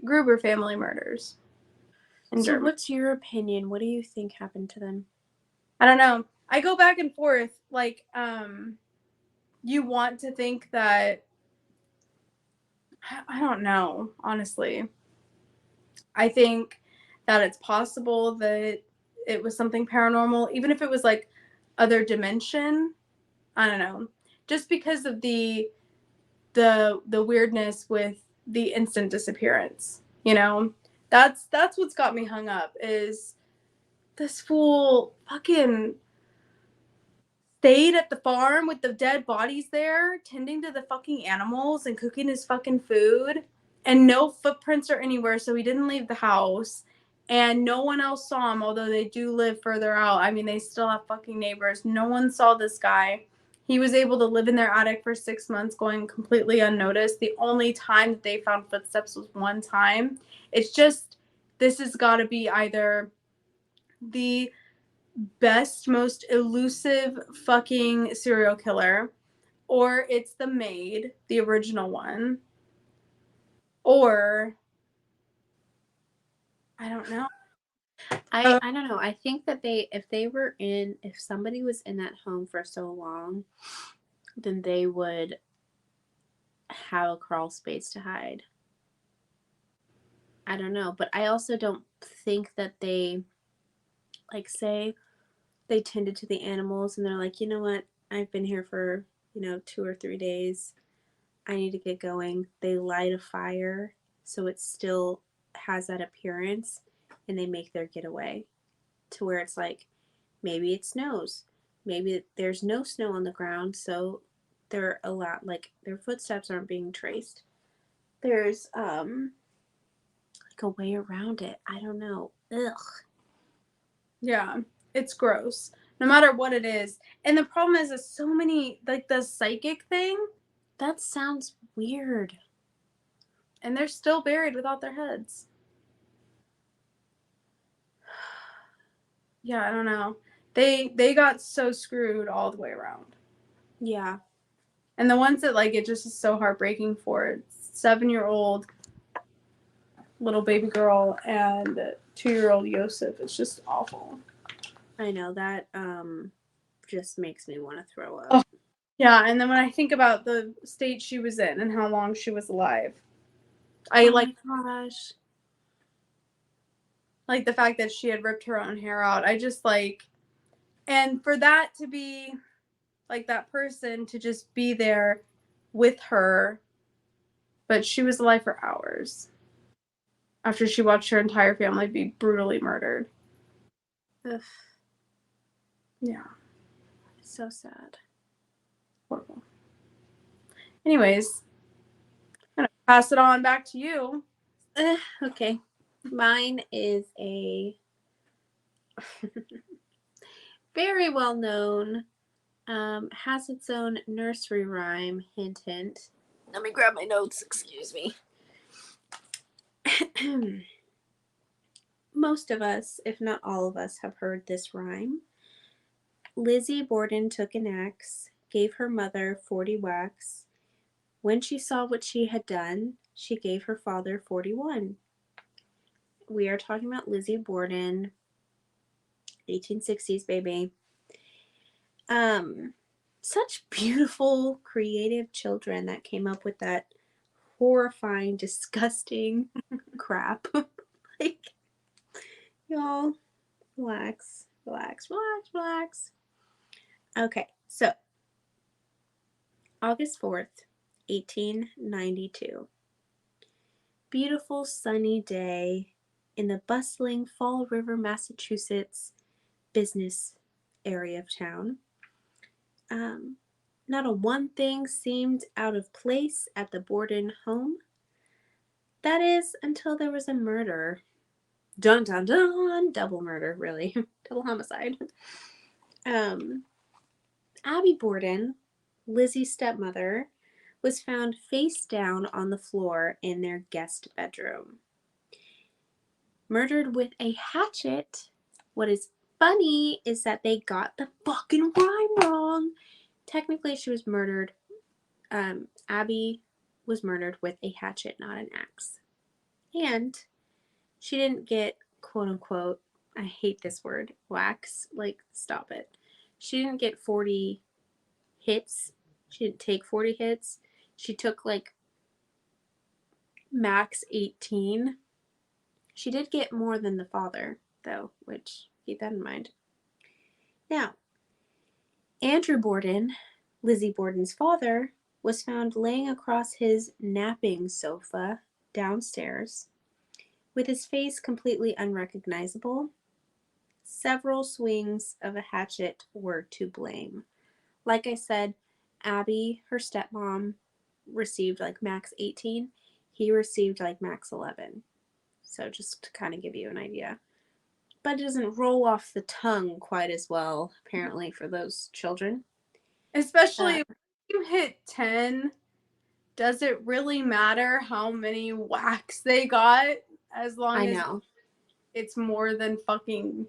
Gruber family murders in So Germany. what's your opinion? What do you think happened to them? I don't know. I go back and forth. Like, you want to think that, I don't know, honestly. I think that it's possible that it was something paranormal, even if it was like other dimension. I don't know. Just because of the weirdness with the instant disappearance, you know? That's what's got me hung up is this fool fucking stayed at the farm with the dead bodies there, tending to the fucking animals and cooking his fucking food. And no footprints are anywhere, so he didn't leave the house. And no one else saw him, although they do live further out. I mean, they still have fucking neighbors. No one saw this guy. He was able to live in their attic for 6 months, going completely unnoticed. The only time that they found footsteps was one time. It's just, this has got to be either the best, most elusive fucking serial killer, or it's the maid, the original one, or I don't know. I don't know. I think that if somebody was in that home for so long, then they would have a crawl space to hide. I don't know, but I also don't think that they, like, say they tended to the animals and they're like, you know what, I've been here for, 2 or 3 days. I need to get going. They light a fire so it still has that appearance and they make their getaway to where it's like maybe it snows. Maybe there's no snow on the ground, so they're a lot like their footsteps aren't being traced. There's like a way around it. I don't know. Ugh. Yeah, it's gross. No matter what it is. And the problem is so many, like the psychic thing, That sounds weird. and they're still buried without their heads. Yeah, I don't know. They got so screwed all the way around. Yeah. And the ones that like it just is so heartbreaking for 7-year-old little baby girl and 2-year-old Yosef. It's just awful. I know that just makes me want to throw up. Oh. Yeah, and then when I think about the state she was in and how long she was alive, I oh like my gosh. like the fact that she had ripped her own hair out. I just like, and for that to be like that person to just be there with her, but she was alive for hours after she watched her entire family be brutally murdered. Ugh, Yeah, so sad. horrible. Anyways, I'm gonna pass it on back to you. Okay. Mine is a very well known, has its own nursery rhyme, hint, hint. Let me grab my notes, excuse me. Most of us, if not all of us, have heard this rhyme. Lizzie Borden took an axe, gave her mother 40 whacks. When she saw what she had done, she gave her father 41. We are talking about Lizzie Borden, 1860s, baby. Such beautiful, creative children that came up with that horrifying, disgusting crap. Like, y'all, relax, relax, relax, relax. Okay, so August 4th, 1892. Beautiful sunny day in the bustling Fall River, Massachusetts business area of town. Not a one thing seemed out of place at the Borden home. That is, until there was a murder. Dun dun dun! Double murder, really. Double homicide. Abby Borden, Lizzie's stepmother, was found face down on the floor in their guest bedroom. Murdered with a hatchet. What is funny is that they got the fucking rhyme wrong. Technically, she was murdered. Abby was murdered with a hatchet, not an axe. And she didn't get, quote unquote, I hate this word, whacks. Like, stop it. She didn't get 40 hits. She didn't take 40 hits. She took like max 18. She did get more than the father, though, which keep that in mind. Now, Andrew Borden, Lizzie Borden's father, was found laying across his napping sofa downstairs with his face completely unrecognizable. Several swings of a hatchet were to blame. Like I said, Abby, her stepmom, received like max 18. He received like max 11. So just to kind of give you an idea. But it doesn't roll off the tongue quite as well, apparently, for those children. Especially if you hit 10, does it really matter how many whacks they got as long I as know. it's more than fucking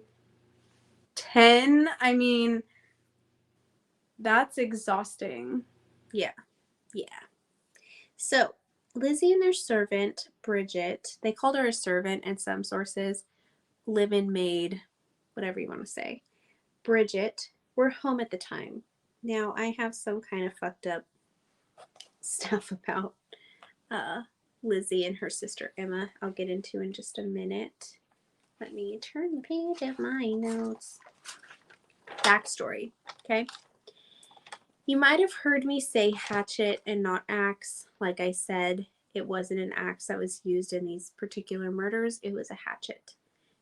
10? I mean, that's exhausting. Yeah. Yeah. So, Lizzie and their servant, Bridget, they called her a servant in some sources, live-in maid, whatever you want to say. Bridget were home at the time. Now I have some kind of fucked up stuff about uh, Lizzie and her sister Emma. I'll get into in just a minute. Let me turn the page of my notes. Backstory. Okay. You might have heard me say hatchet and not axe. Like I said, it wasn't an axe that was used in these particular murders. It was a hatchet.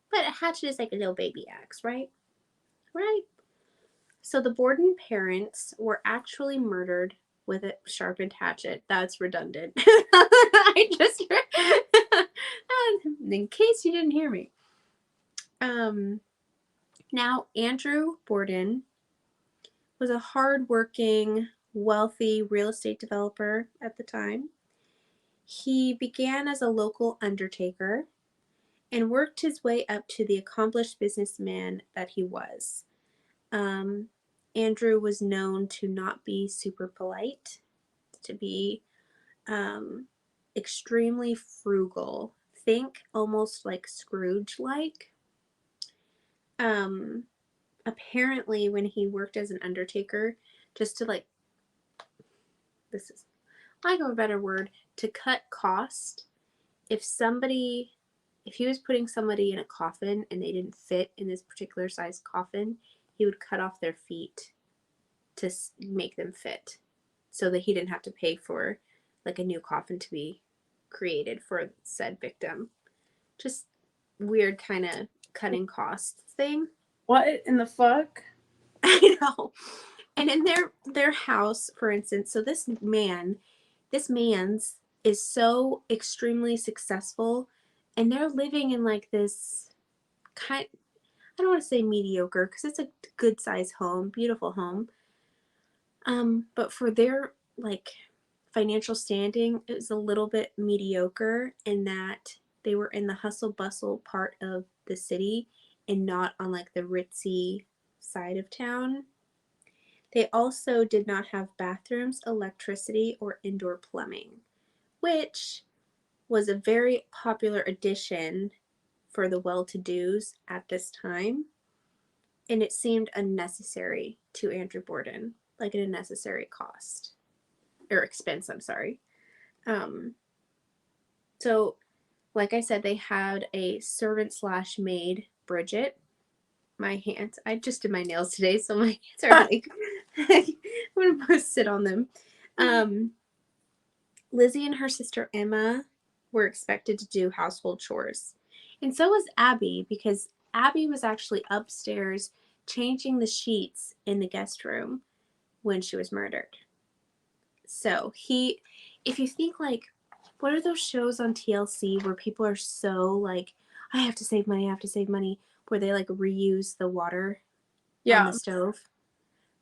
But a hatchet is like a little baby axe, right? Right? So the Borden parents were actually murdered with a sharpened hatchet. That's redundant. I just in case you didn't hear me. Now Andrew Borden was a hardworking, wealthy real estate developer at the time. He began as a local undertaker and worked his way up to the accomplished businessman that he was. Andrew was known to not be super polite, to be extremely frugal. Think almost like Scrooge like. Apparently, when he worked as an undertaker, just to like, this is lack of a better word, to cut cost, if he was putting somebody in a coffin and they didn't fit in this particular size coffin, he would cut off their feet to make them fit so that he didn't have to pay for like a new coffin to be created for said victim. Just weird kind of cutting costs thing. What in the fuck? I know. And in their house, for instance, so this man's is so extremely successful, and they're living in like this kind, I don't want to say mediocre because it's a good size home, beautiful home. But for their like financial standing, it was a little bit mediocre in that they were in the hustle bustle part of the city and not on like the ritzy side of town. They also did not have bathrooms, electricity, or indoor plumbing, which was a very popular addition for the well-to-dos at this time. And it seemed unnecessary to Andrew Borden, like an unnecessary cost or expense, I'm sorry. So, like I said, they had a servant slash maid, Bridget. My hands, I just did my nails today, so my hands are like, I'm gonna sit on them. Lizzie and her sister Emma were expected to do household chores. And so was Abby, because Abby was actually upstairs changing the sheets in the guest room when she was murdered. So if you think like, what are those shows on TLC where people are so like, I have to save money, where they like reuse the water on the stove?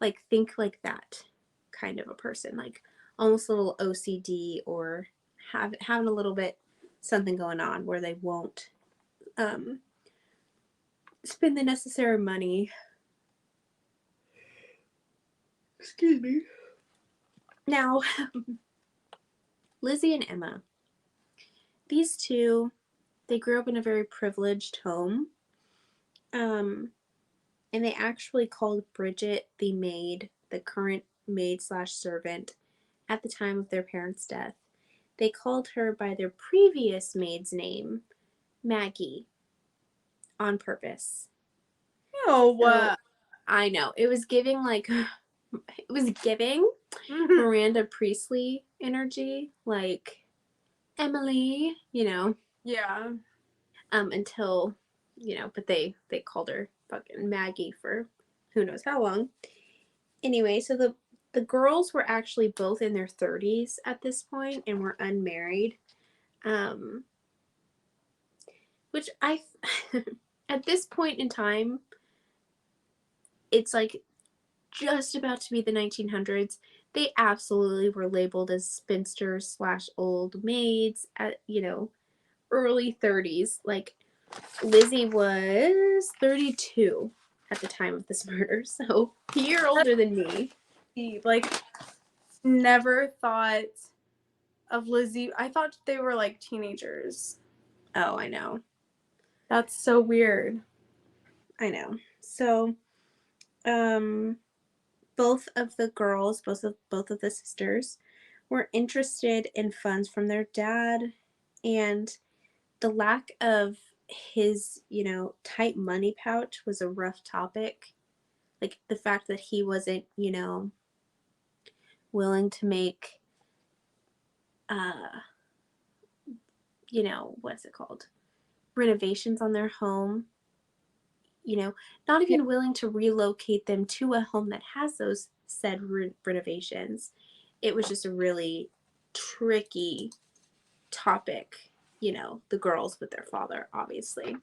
Like, think like that kind of a person, like almost a little OCD or having a little bit something going on where they won't spend the necessary money. Excuse me. Now, Lizzie and Emma, these two, they grew up in a very privileged home. And they actually called Bridget the maid, the current maid slash servant, at the time of their parents' death. They called her by their previous maid's name, Maggie, on purpose. Oh, So, I know. It was giving like, it was giving Miranda Priestley energy, like Emily, Yeah. Until, but they called her fucking Maggie for who knows how long. Anyway, so the girls were actually both in their 30s at this point and were unmarried. Which I at this point in time, it's like just about to be the 1900s. They absolutely were labeled as spinsters slash old maids at, early 30s. Like, Lizzie was 32 at the time of this murder, so a year older than me. Like, never thought of Lizzie. I thought they were like teenagers. Oh, I know. That's so weird. I know. So, both of the girls, both of the sisters, were interested in funds from their dad, and the lack of his, tight money pouch was a rough topic. Like the fact that he wasn't, willing to make, uh, what's it called? Renovations on their home, not Yeah. even willing to relocate them to a home that has those said renovations. It was just a really tricky topic, the girls with their father, obviously.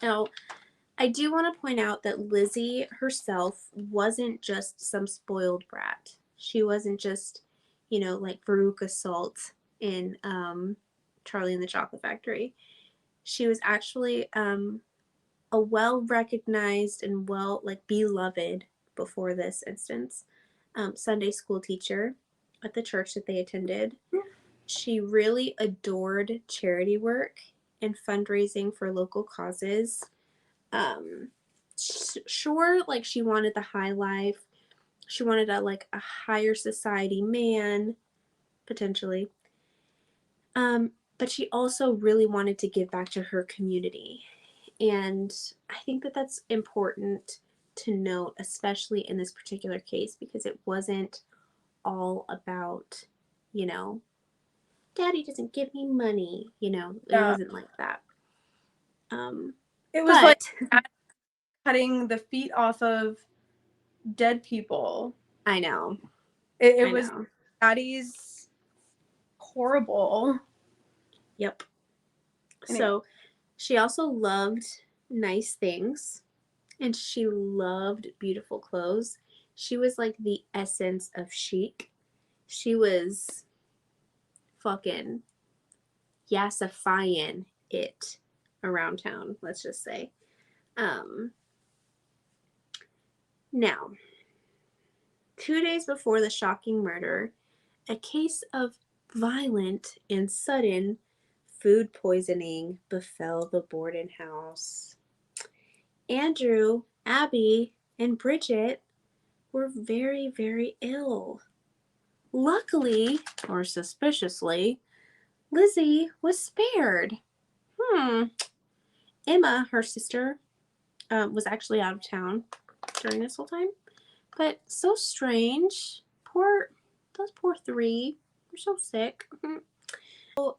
Now, I do want to point out that Lizzie herself wasn't just some spoiled brat. She wasn't just, like Veruca Salt in Charlie and the Chocolate Factory. She was actually a well recognized and beloved before this instance Sunday school teacher at the church that they attended. She really adored charity work and fundraising for local causes. Sure, like she wanted the high life. She wanted a higher society man, potentially. But she also really wanted to give back to her community. And I think that that's important to note, especially in this particular case, because it wasn't all about, you know, Daddy doesn't give me money. It Yeah. wasn't like that. It was like But cutting the feet off of dead people. I know. It I was know. Daddy's horrible. Yep. Anyway. So she also loved nice things and she loved beautiful clothes. She was like the essence of chic. She was fucking yassifying it around town, let's just say. Um, Now, 2 days before the shocking murder, a case of violent and sudden food poisoning befell the Borden house. Andrew, Abby, and Bridget were very, very ill. Luckily, or suspiciously, Lizzie was spared. Emma, her sister, was actually out of town during this whole time. But so strange. Those poor three were so sick. So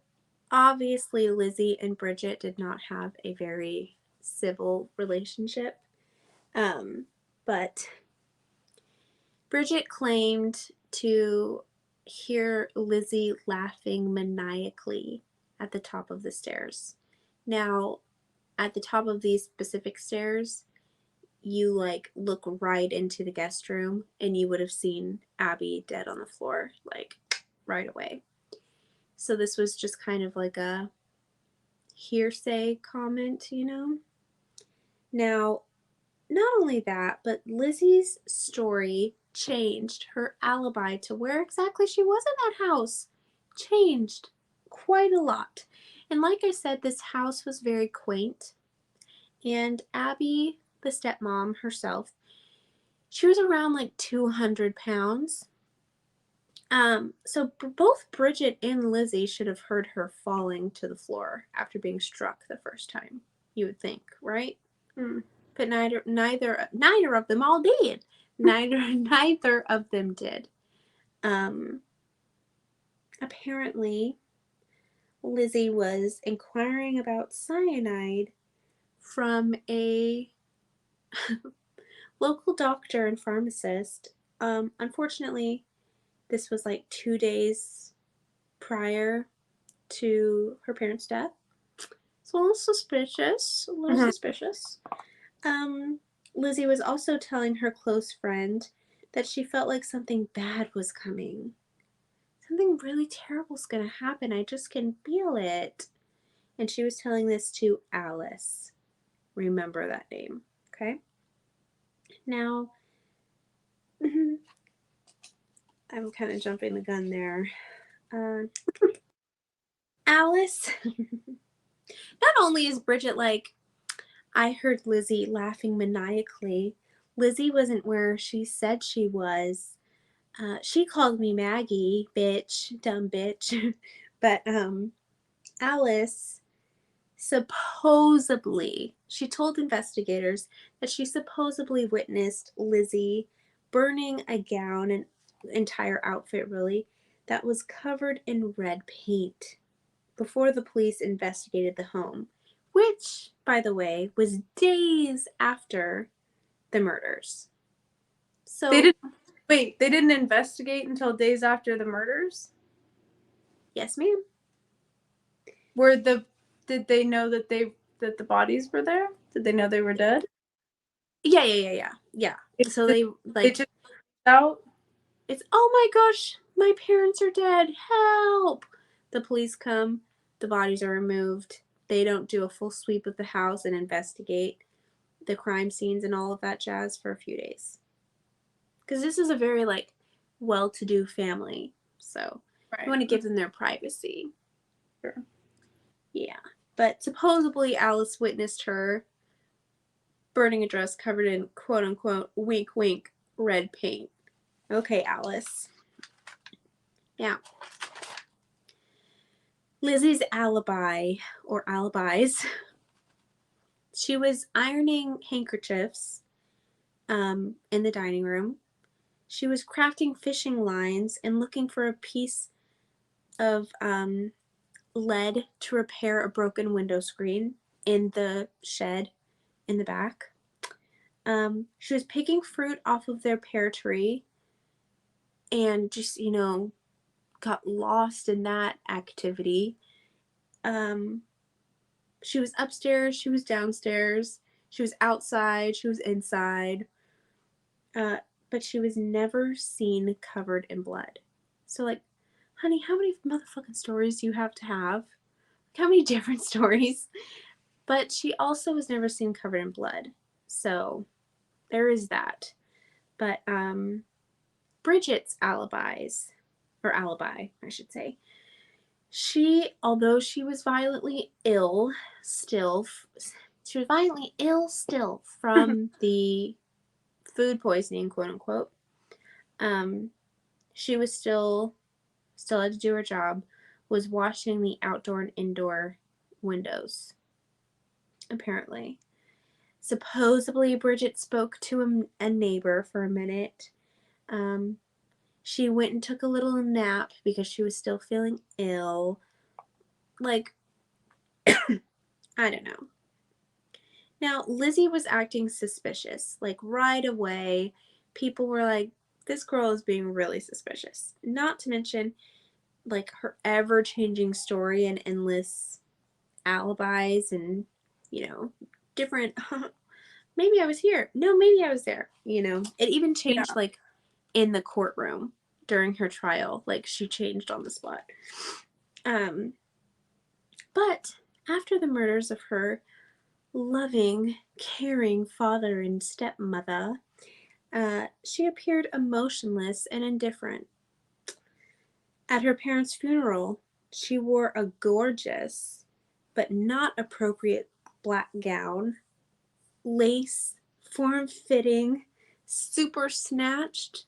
obviously, Lizzie and Bridget did not have a very civil relationship. But Bridget claimed to hear Lizzie laughing maniacally at the top of the stairs. Now, at the top of these specific stairs, you look right into the guest room and you would have seen Abby dead on the floor, right away. So this was just kind of like a hearsay comment. Now, not only that, but Lizzie's story changed. Her alibi to where exactly she was in that house changed quite a lot. And like I said, this house was very quaint. And Abby, the stepmom herself, she was around 200 pounds. So both Bridget and Lizzie should have heard her falling to the floor after being struck the first time. You would think, right? But neither of them all did. Neither of them did. Apparently, Lizzie was inquiring about cyanide from a local doctor and pharmacist. Unfortunately, this was 2 days prior to her parents' death. It's a little suspicious. Lizzie was also telling her close friend that she felt like something bad was coming. Something really terrible is going to happen. I just can feel it. And she was telling this to Alice. Remember that name, okay? Now, I'm kind of jumping the gun there. Alice, not only is Bridget I heard Lizzie laughing maniacally, Lizzie wasn't where she said she was. She called me Maggie, bitch, dumb bitch. But Alice supposedly, she told investigators that she supposedly witnessed Lizzie burning a gown, an entire outfit really, that was covered in red paint before the police investigated the home, which, by the way, was days after the murders. They So, didn't wait. They didn't investigate until days after the murders. yes, ma'am. Were the Did they know that the bodies were there? Did they know they were dead? Yeah. So Did they they like just out? it's, oh my gosh, my parents are dead. Help. The police come, the bodies are removed. They don't do a full sweep of the house and investigate the crime scenes and all of that jazz for a few days. Cuz this is a very like well-to-do family. So, you Right. want to give them their privacy. Sure. Yeah. But supposedly Alice witnessed her burning a dress covered in quote unquote wink wink red paint. Okay, Alice. Now, Lizzie's alibi or alibis. She was ironing handkerchiefs in the dining room. She was crafting fishing lines and looking for a piece of lead to repair a broken window screen in the shed in the back. She was picking fruit off of their pear tree and just, got lost in that activity. Um, she was upstairs, she was downstairs, she was outside, she was inside, uh, but she was never seen covered in blood. So, like, honey, how many motherfucking stories do you have to have? How many different stories? But she also was never seen covered in blood. So, there is that. But, Bridget's alibi, I should say. Although she was violently ill still, she was violently ill still from the food poisoning, quote unquote. Um, she was still had to do her job, was washing the outdoor and indoor windows, apparently. Supposedly, Bridget spoke to a neighbor for a minute. Um, she went and took a little nap because she was still feeling ill. Like, I don't know. Now, Lizzie was acting suspicious. Like, right away, people were like, this girl is being really suspicious. Not to mention, like, her ever changing story and endless alibis and, different. Maybe I was here. No, maybe I was there. It even changed, Yeah. like, in the courtroom during her trial. Like, she changed on the spot. Um, but after the murders of her loving, caring father and stepmother, she appeared emotionless and indifferent. At her parents' funeral, she wore a gorgeous but not appropriate black gown, lace, form fitting, super snatched,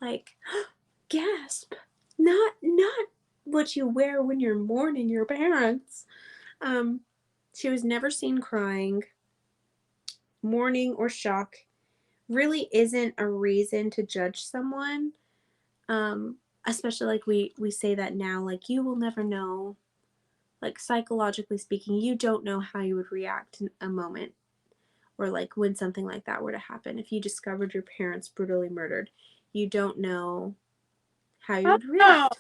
like gasp. Not what you wear when you're mourning your parents. Um, she was never seen crying. Mourning or shock really isn't a reason to judge someone. Especially like we say that now, like you will never know, like psychologically speaking, you don't know how you would react in a moment or like when something like that were to happen. If you discovered your parents brutally murdered, you don't know how you I would don't know. react.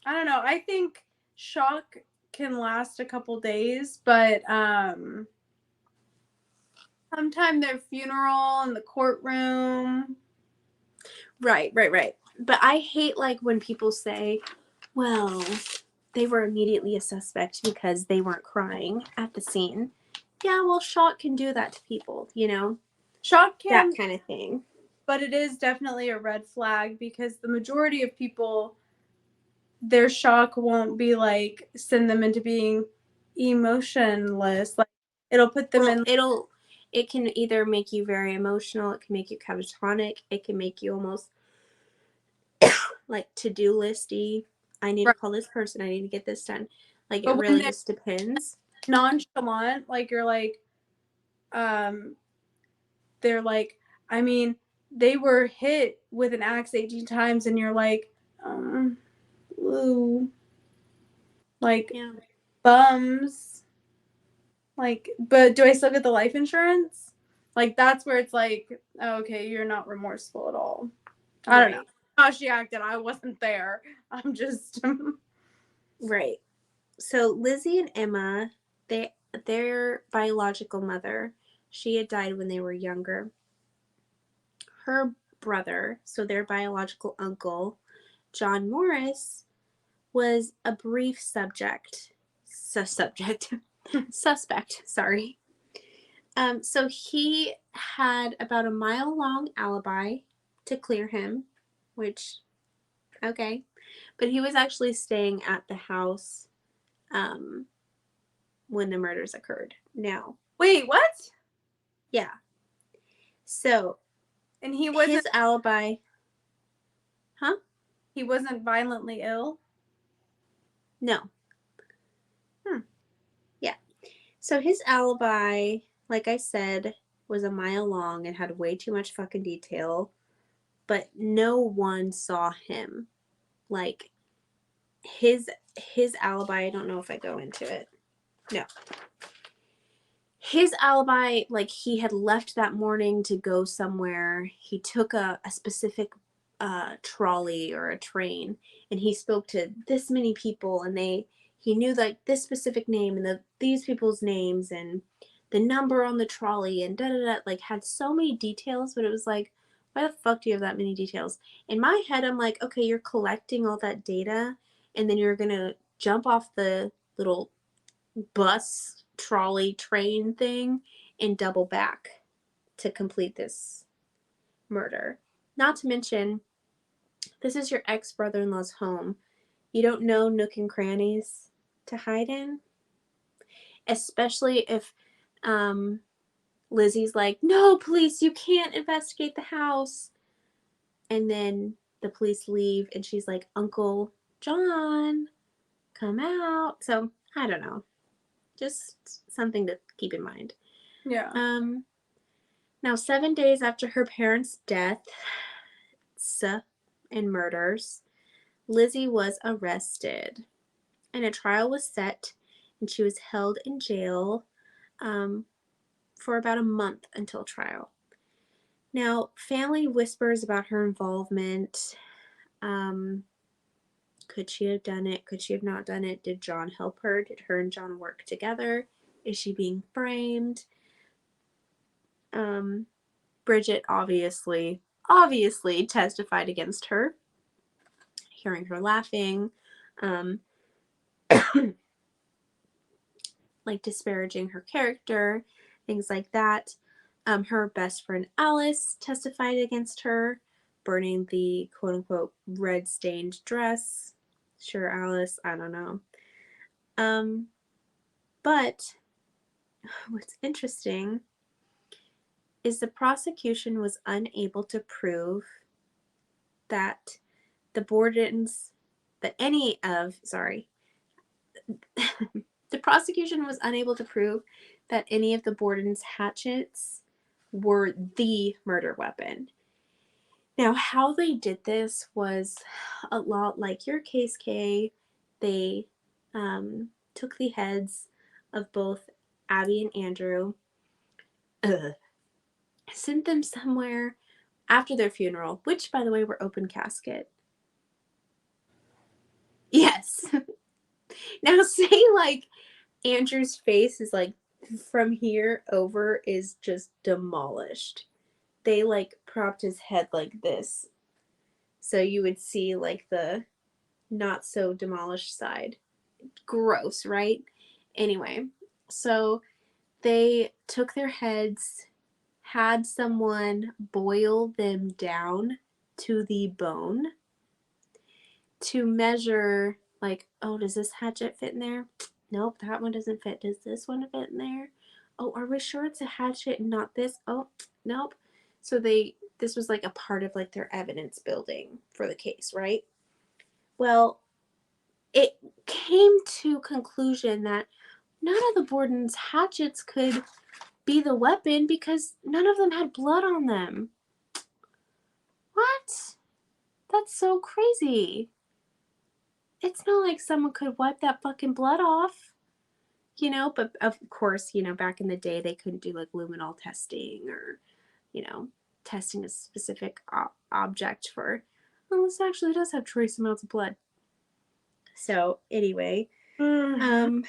I don't know. I think shock can last a couple days, but sometime their funeral in the courtroom. Right. But I hate like when people say, well, they were immediately a suspect because they weren't crying at the scene. Yeah, well, shock can do that to people, Shock that can, kind of thing. but it is definitely a red flag because the majority of people, their shock won't be like send them into being emotionless. Like it'll put them Well, in. it can either make you very emotional, it can make you catatonic, it can make you almost like to-do listy. I need to Right. call this person, I need to get this done. Like, it But when really they're just depends. nonchalant, like you're like, um, they're like, I mean, they were hit with an axe 18 times, and you're like, ooh, like Yeah. bums. Like, but do I still get the life insurance? Like, that's where it's like, okay, you're not remorseful at all. I don't know Right. how she acted. I wasn't there. I'm just. Right. So Lizzie and Emma, their biological mother, she had died when they were younger. Her brother, so their biological uncle, John Morris, was a brief suspect, sorry. So he had about a mile long alibi to clear him, which, okay. But he was actually staying at the house um, when the murders occurred. Now, Wait, what? yeah. So And he his wasn't. alibi, huh? He wasn't violently ill. No. Hmm. Yeah. So his alibi, like I said, was a mile long and had way too much fucking detail, but no one saw him. Like his alibi, I don't know if I go into it. No. His alibi, like he had left that morning to go somewhere. He took a specific trolley or a train, and he spoke to this many people, and he knew like this specific name and these people's names and the number on the trolley and da da da, like had so many details. But it was like, why the fuck do you have that many details? In my head, I'm like, okay, you're collecting all that data, and then you're gonna jump off the little bus, trolley, train thing and double back to complete this murder. Not to mention, this is your ex brother in law's home. You don't know nook and crannies to hide in, especially if um, Lizzie's like, no, police, you can't investigate the house. And then the police leave, and she's like, Uncle John, come out. So, I don't know. Just something to keep in mind. Yeah. Now, 7 days after her parents' deaths and murders, Lizzie was arrested, and a trial was set, and she was held in jail um, for about a month until trial. Now, family whispers about her involvement. Could she have done it? Could she have not done it? Did John help her? Did her and John work together? Is she being framed? Bridget obviously testified against her, hearing her laughing, um, like disparaging her character, things like that. Her best friend Alice testified against her, burning the quote unquote red stained dress. Sure, Alice, I don't know. But what's interesting is the prosecution was unable to prove that the Bordens, that any of, sorry, the prosecution was unable to prove that any of the Borden's hatchets were the murder weapon. Now, how they did this was a lot like your case, Kay. They took the heads of both Abby and Andrew, sent them somewhere after their funeral, which, by the way, were open casket. Yes. Now, say, like, Andrew's face is like from here over is just demolished. They like propped his head like this. So you would see like the not so demolished side. Gross, right? Anyway, so they took their heads, had someone boil them down to the bone to measure, like, oh, does this hatchet fit in there? Nope, that one doesn't fit. Does this one fit in there? oh, are we sure it's a hatchet and not this? Oh, nope. So this was like a part of like their evidence building for the case, right? Well, it came to conclusion that none of the Borden's hatchets could be the weapon because none of them had blood on them. What? That's so crazy. It's not like someone could wipe that fucking blood off, but of course, back in the day they couldn't do like luminol testing or, testing a specific object for, well, this actually does have trace amounts of blood. So anyway, Mm-hmm.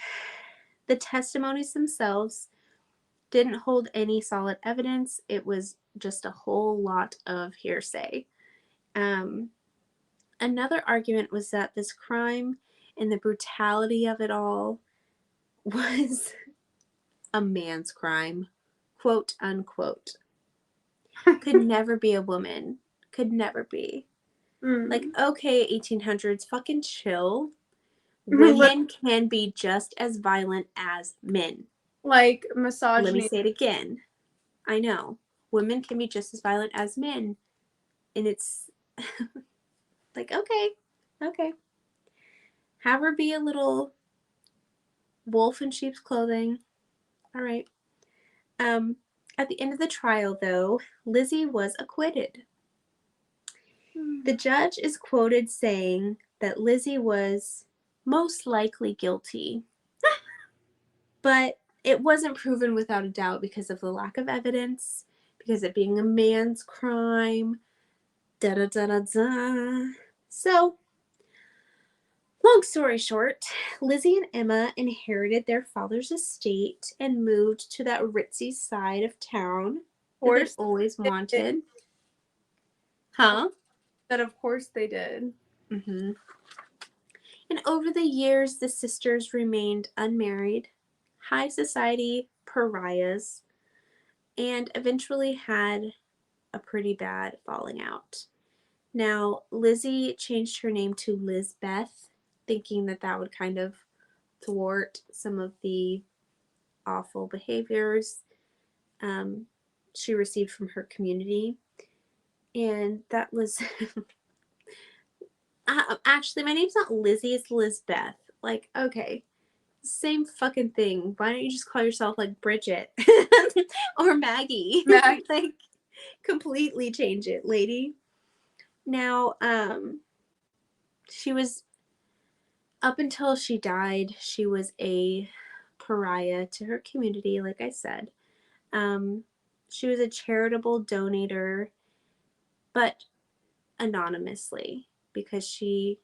the testimonies themselves didn't hold any solid evidence. It was just a whole lot of hearsay. Another argument was that this crime and the brutality of it all was a man's crime, quote unquote. Could never be a woman. Could never be. Like, okay, 1800s, fucking chill. Women can be just as violent as men. Like Let me misogyny. say it again. I know. Women can be just as violent as men. And it's like, okay. Have her be a little wolf in sheep's clothing. All right. At the end of the trial, though, Lizzie was acquitted. The judge is quoted saying that Lizzie was most likely guilty, but it wasn't proven without a doubt because of the lack of evidence, because it being a man's crime, da-da-da-da-da. So, long story short, Lizzie and Emma inherited their father's estate and moved to that ritzy side of town that they'd always wanted. Huh? That of course they did. Mm-hmm. And over the years, the sisters remained unmarried, high society pariahs, and eventually had a pretty bad falling out. Now, Lizzie changed her name to Lizbeth, thinking that that would kind of thwart some of the awful behaviors she received from her community. And that was actually, my name's not Lizzie, it's Lizbeth. Like, okay, same fucking thing. Why don't you just call yourself like Bridget or Maggie? Like, completely change it, lady. Now, she was, up until she died, she was a pariah to her community, like I said. She was a charitable donator, but anonymously, because it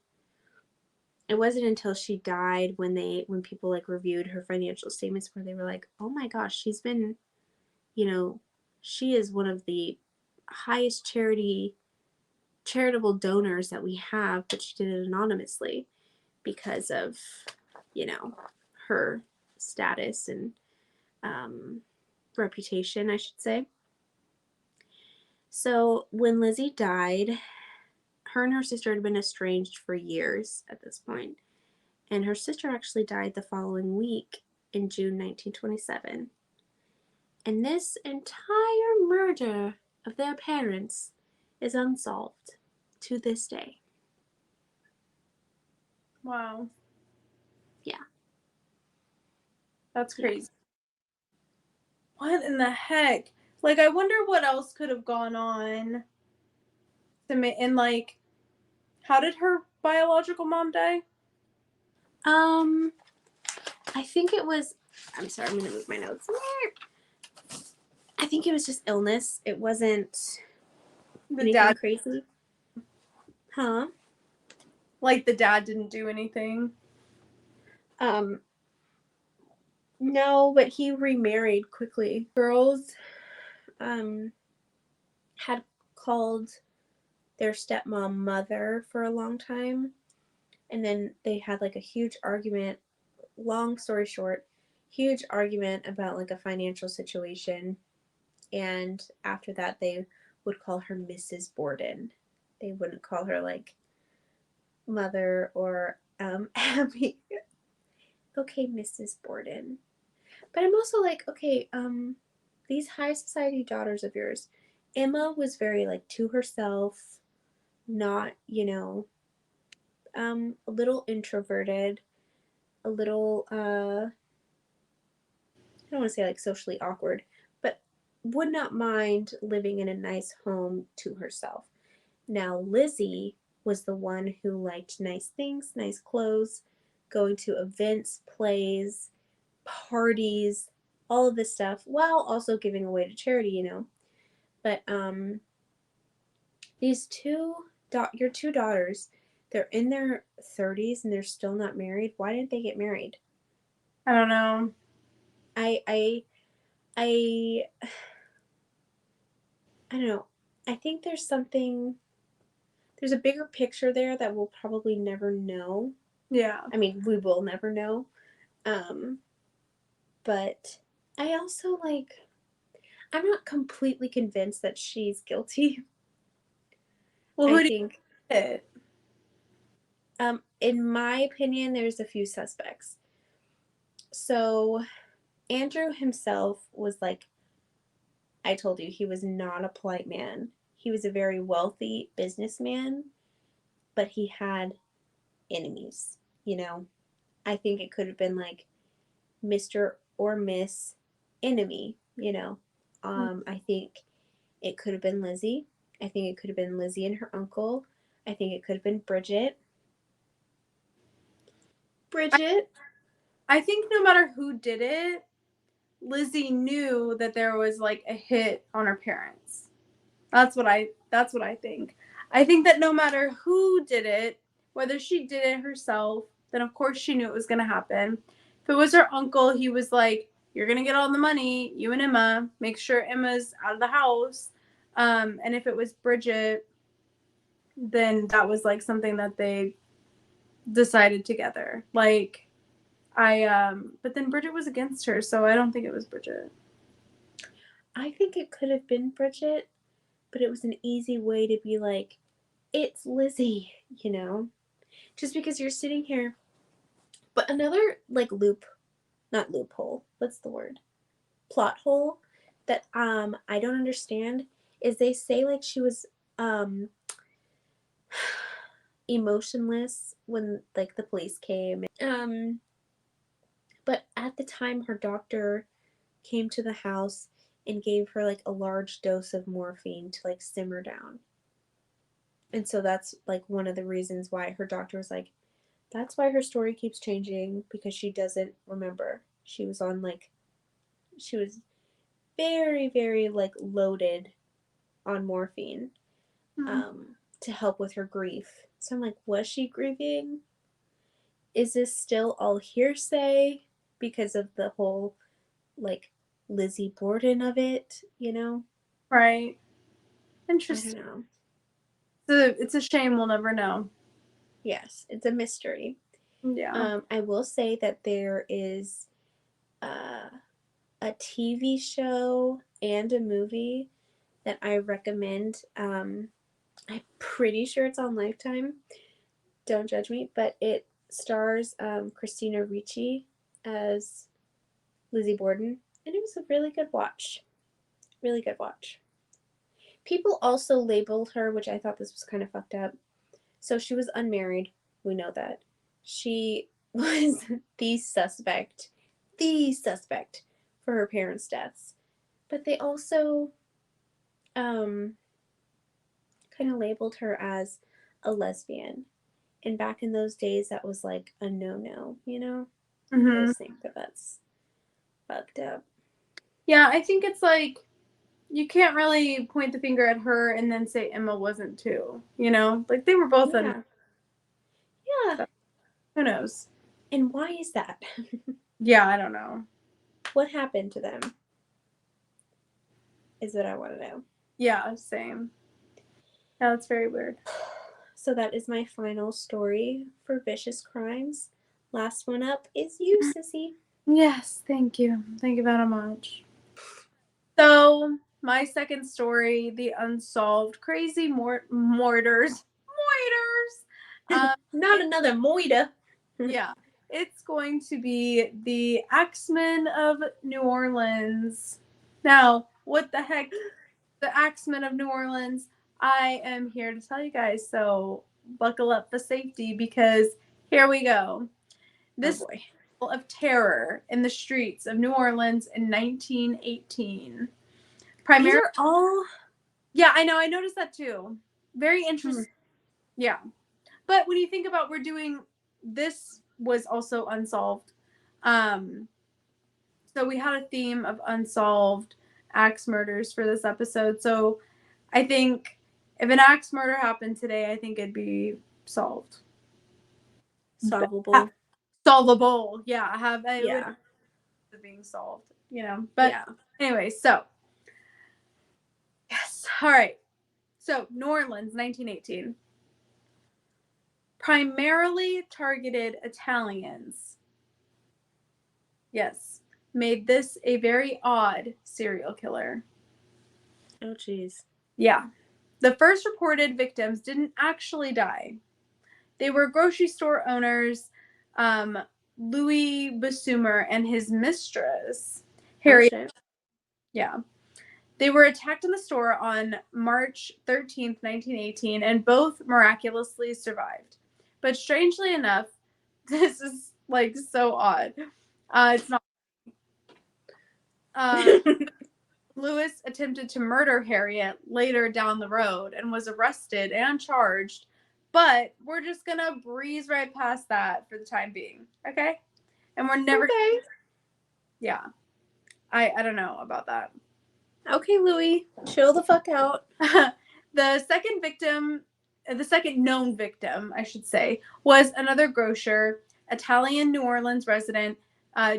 wasn't until she died when people like reviewed her financial statements where they were like, oh my gosh, she's been, she is one of the highest charitable donors that we have, but she did it anonymously because of, her status and reputation, I should say. So when Lizzie died, her and her sister had been estranged for years at this point, and her sister actually died the following week in June 1927. And this entire murder of their parents is unsolved to this day. Wow. Yeah. That's crazy. What in the heck? Like, I wonder what else could have gone on and like, how did her biological mom die? I think it was, I'm sorry, I'm going to move my notes. I think it was just illness. It wasn't anything crazy. Huh? Like the dad didn't do anything? No, but he remarried quickly. Girls had called their stepmom mother for a long time, and then they had like a huge argument. Long story short, huge argument about like a financial situation, and after that they would call her Mrs. Borden. They wouldn't call her like mother or Abby. Okay, Mrs. Borden. But I'm also like, okay, these high society daughters of yours, Emma was very like to herself, not, a little introverted, a little I don't want to say like socially awkward, but would not mind living in a nice home to herself. Now, Lizzie was the one who liked nice things, nice clothes, going to events, plays, parties, all of this stuff, while also giving away to charity. But these your two daughters, they're in their 30s and they're still not married. Why didn't they get married? I don't know. I I I don't know. I think there's a bigger picture there that we'll probably never know. Yeah. I mean, we will never know. Um, but I also I'm not completely convinced that she's guilty. Well, I who did think, it? in my opinion, there's a few suspects. So Andrew himself was like, I told you, he was not a polite man. He was a very wealthy businessman, but he had enemies, you know? I think it could have been like Mr. or Miss Enemy. I think it could have been Lizzie. I think it could have been Lizzie and her uncle. I think it could have been Bridget. I, Bridget? I think no matter who did it, Lizzie knew that there was like a hit on her parents. That's what I think. I think that no matter who did it, whether she did it herself, then of course she knew it was going to happen. If it was her uncle, he was like, "You're going to get all the money, you and Emma. Make sure Emma's out of the house." And if it was Bridget, then that was like something that they decided together. Like but then Bridget was against her, so I don't think it was Bridget. I think it could have been Bridget, but it was an easy way to be like, it's Lizzie. Just because you're sitting here. But another, like, not loophole, what's the word? Plot hole that I don't understand is they say like she was um emotionless when like the police came. But at the time her doctor came to the house and gave her like a large dose of morphine to like simmer down. And so that's like one of the reasons why her doctor was like, that's why her story keeps changing, because she doesn't remember. She was very, very like loaded on morphine Mm-hmm. to help with her grief. So I'm like, was she grieving? Is this still all hearsay because of the whole like Lizzie Borden of it? Right. I don't Interesting. know. It's a shame we'll never know. Yes, it's a mystery. Yeah. I will say that there is uh, a TV show and a movie that I recommend. I'm pretty sure it's on Lifetime. Don't judge me, but it stars Christina Ricci as Lizzie Borden, and it was a really good watch. Really good watch. People also labeled her, which I thought this was kind of fucked up. So she was unmarried. We know that. She was the suspect for her parents' deaths. But they also um, kind of labeled her as a lesbian. And back in those days, that was like a no-no. I Hmm. just think that that's fucked up. Yeah, I think it's like you can't really point the finger at her and then say Emma wasn't too. Like they were both un. Yeah. Yeah. Who knows? And why is that? Yeah, I don't know. What happened to them is what I want to know. Yeah, same. Yeah, that's very weird. So that is my final story for Vicious Crimes. Last one up is you, Sissy. Yes, thank you. Thank you very much. So, my second story, the unsolved crazy mortars. Mortars. Not another Moida. Yeah. it's going to be the Axemen of New Orleans. Now, what the heck? The Axemen of New Orleans. I am here to tell you guys, so buckle up for safety because here we go. This boy. of terror in the streets of New Orleans in 1918. These Primarily, are all. yeah, I know. I noticed that too. Very interesting. Yeah. But when you think about this was also unsolved. So we had a theme of unsolved axe murders for this episode. So I think if an axe murder happened today, I think it'd be solved. Solvable. Solvable. Yeah. It Yeah. would being solved, But Yeah. anyway, so yes. All right. So New Orleans, 1918. Primarily targeted Italians. Yes. Made this a very odd serial killer. Oh, jeez. Yeah. The first reported victims didn't actually die. They were grocery store owners, Louis Bessumer and his mistress, Harriet. Oh, shit. Yeah. They were attacked in the store on March 13th, 1918, and both miraculously survived. But strangely enough, this is like so odd. It's not. Lewis attempted to murder Harriet later down the road and was arrested and charged, but we're just gonna breeze right past that for the time being, okay? And we're never. Okay. Yeah, I don't know about that. Okay, Louis. Chill the fuck out. The second known victim, I should say, was another grocer, Italian New Orleans resident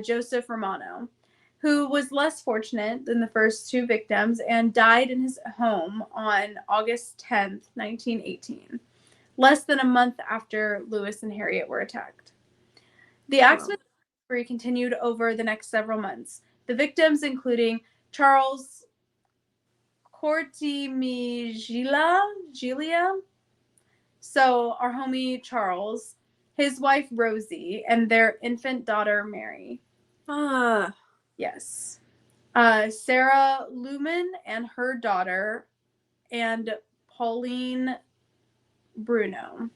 Joseph Romano, who was less fortunate than the first two victims and died in his home on August 10th, 1918, less than a month after Lewis and Harriet were attacked. The Axemen spree continued over the next several months. The victims, including Charles Gilia. So our homie Charles, his wife Rosie, and their infant daughter Mary. Ah. Yes. Sarah Lumen and her daughter, and Pauline Bruno.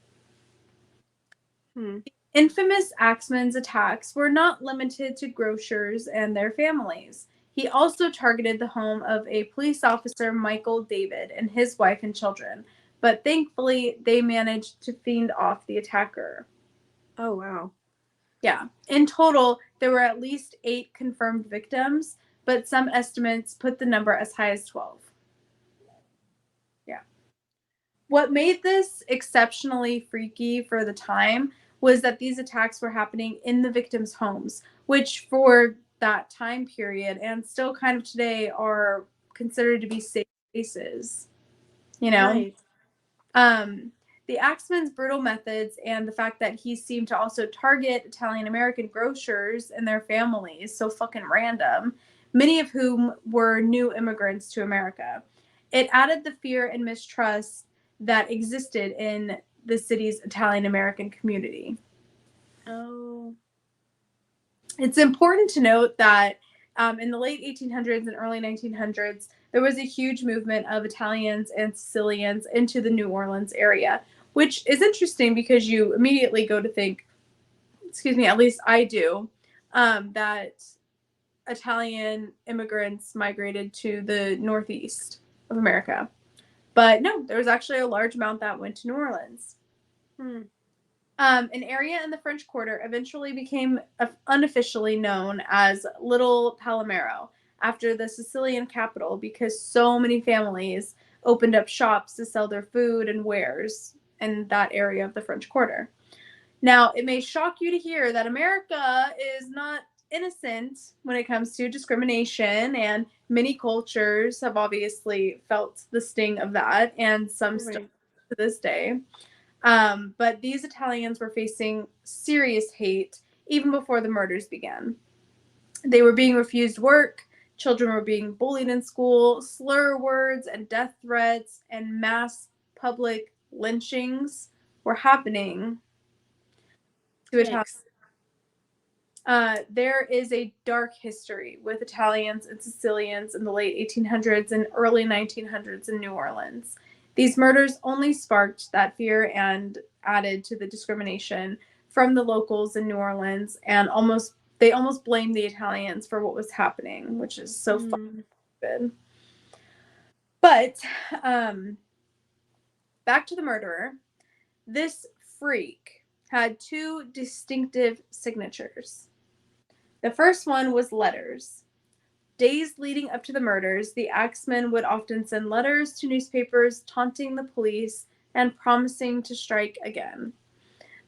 Infamous Axeman's attacks were not limited to grocers and their families. He also targeted the home of a police officer, Michael David, and his wife and children, but thankfully they managed to fend off the attacker. Oh, wow. Yeah. In total, there were at least 8 confirmed victims, but some estimates put the number as high as 12. Yeah. What made this exceptionally freaky for the time was that these attacks were happening in the victims' homes, which for that time period and still kind of today are considered to be safe spaces. Right. The Axeman's brutal methods and the fact that he seemed to also target Italian American grocers and their families, so fucking random, many of whom were new immigrants to America. It added the fear and mistrust that existed in the city's Italian American community. Oh. It's important to note that in the late 1800s and early 1900s, there was a huge movement of Italians and Sicilians into the New Orleans area, which is interesting because you immediately go to think, at least I do, that Italian immigrants migrated to the Northeast of America. But no, there was actually a large amount that went to New Orleans. An area in the French Quarter eventually became unofficially known as Little Palomero after the Sicilian capital because so many families opened up shops to sell their food and wares in that area of the French Quarter. Now, it may shock you to hear that America is not innocent when it comes to discrimination, and many cultures have obviously felt the sting of that, and some still to this day. But these Italians were facing serious hate even before the murders began. They were being refused work, children were being bullied in school, slur words and death threats and mass public lynchings were happening to Italians. There is a dark history with Italians and Sicilians in the late 1800s and early 1900s in New Orleans. These murders only sparked that fear and added to the discrimination from the locals in New Orleans, and they almost blamed the Italians for what was happening, which is so stupid. But back to the murderer. This freak had two distinctive signatures. The first one was letters. Days leading up to the murders, the Axemen would often send letters to newspapers taunting the police and promising to strike again.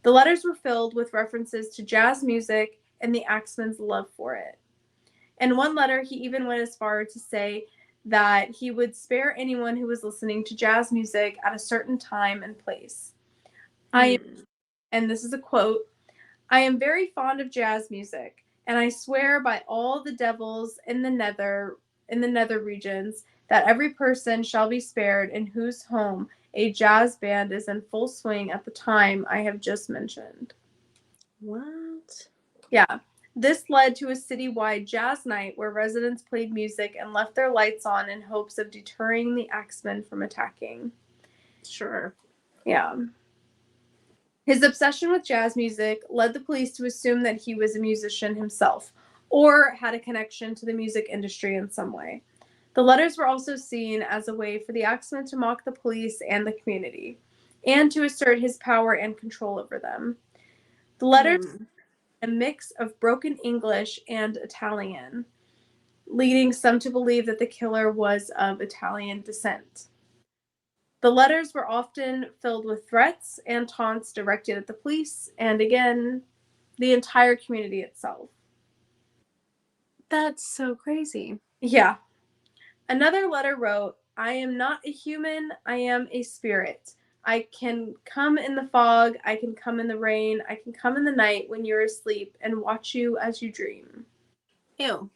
The letters were filled with references to jazz music and the Axemen's love for it. In one letter, he even went as far to say that he would spare anyone who was listening to jazz music at a certain time and place. And this is a quote, "I am very fond of jazz music, and I swear by all the devils in the nether regions that every person shall be spared in whose home a jazz band is in full swing at the time I have just mentioned." What? Yeah. This led to a citywide jazz night where residents played music and left their lights on in hopes of deterring the Axemen from attacking. Sure. Yeah. His obsession with jazz music led the police to assume that he was a musician himself or had a connection to the music industry in some way. The letters were also seen as a way for the Axemen to mock the police and the community, and to assert his power and control over them. The letters a mix of broken English and Italian, leading some to believe that the killer was of Italian descent. The letters were often filled with threats and taunts directed at the police and, again, the entire community itself. That's so crazy. Yeah. Another letter wrote, "I am not a human, I am a spirit. I can come in the fog, I can come in the rain, I can come in the night when you're asleep and watch you as you dream." Ew.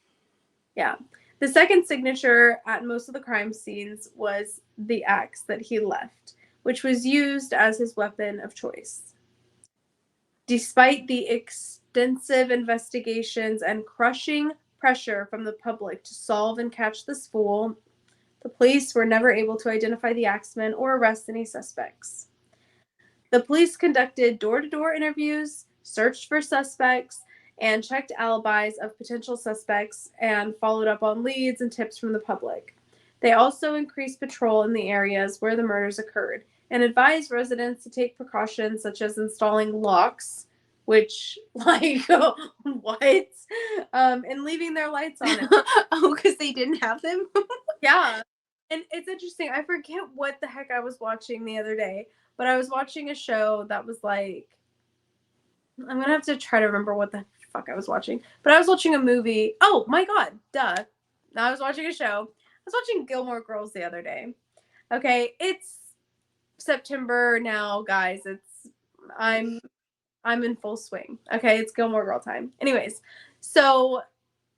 Yeah. The second signature at most of the crime scenes was the axe that he left, which was used as his weapon of choice. Despite the extensive investigations and crushing pressure from the public to solve and catch this fool, the police were never able to identify the Axeman or arrest any suspects. The police conducted door-to-door interviews, searched for suspects, and checked alibis of potential suspects and followed up on leads and tips from the public. They also increased patrol in the areas where the murders occurred and advised residents to take precautions such as installing locks, which, like, what? And leaving their lights on. Oh, because they didn't have them? Yeah. And it's interesting. I forget what the heck I was watching the other day, but I was watching a show that was like, I'm going to have to try to remember what the fuck I was watching. But I was watching a movie. Oh my God. Duh. I was watching a show. I was watching Gilmore Girls the other day. Okay. It's September now, guys. I'm in full swing. Okay. It's Gilmore Girl time. Anyways, so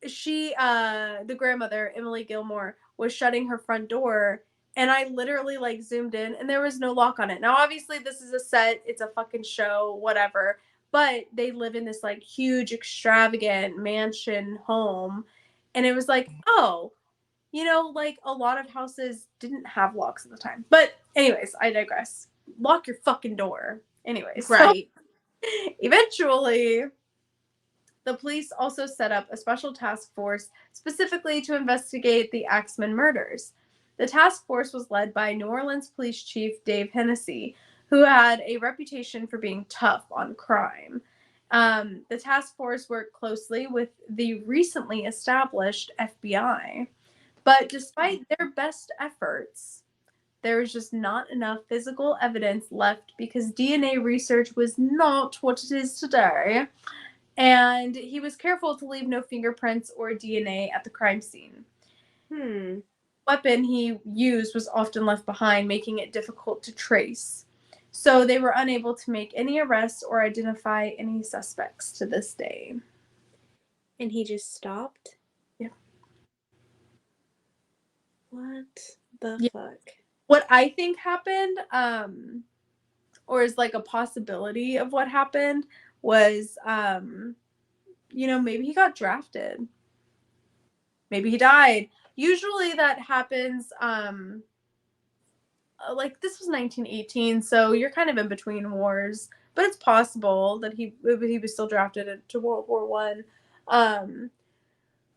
the grandmother, Emily Gilmore, was shutting her front door, and I literally like zoomed in and there was no lock on it. Now, obviously, this is a set, it's a fucking show, whatever, but they live in this like huge, extravagant mansion home. And it was like, oh, like a lot of houses didn't have locks at the time. But, anyways, I digress. Lock your fucking door. Anyways, Right. So, eventually, the police also set up a special task force specifically to investigate the Axeman murders. The task force was led by New Orleans Police Chief Dave Hennessy, who had a reputation for being tough on crime. The task force worked closely with the recently established FBI, but despite their best efforts, there was just not enough physical evidence left because DNA research was not what it is today. And he was careful to leave no fingerprints or DNA at the crime scene. The weapon he used was often left behind, making it difficult to trace. So they were unable to make any arrests or identify any suspects to this day. And he just stopped? Yeah. What the fuck? What I think happened, or is like a possibility of what happened, was maybe he got drafted. Maybe he died. Usually that happens, like this was 1918, so you're kind of in between wars, but it's possible that he was still drafted into World War One.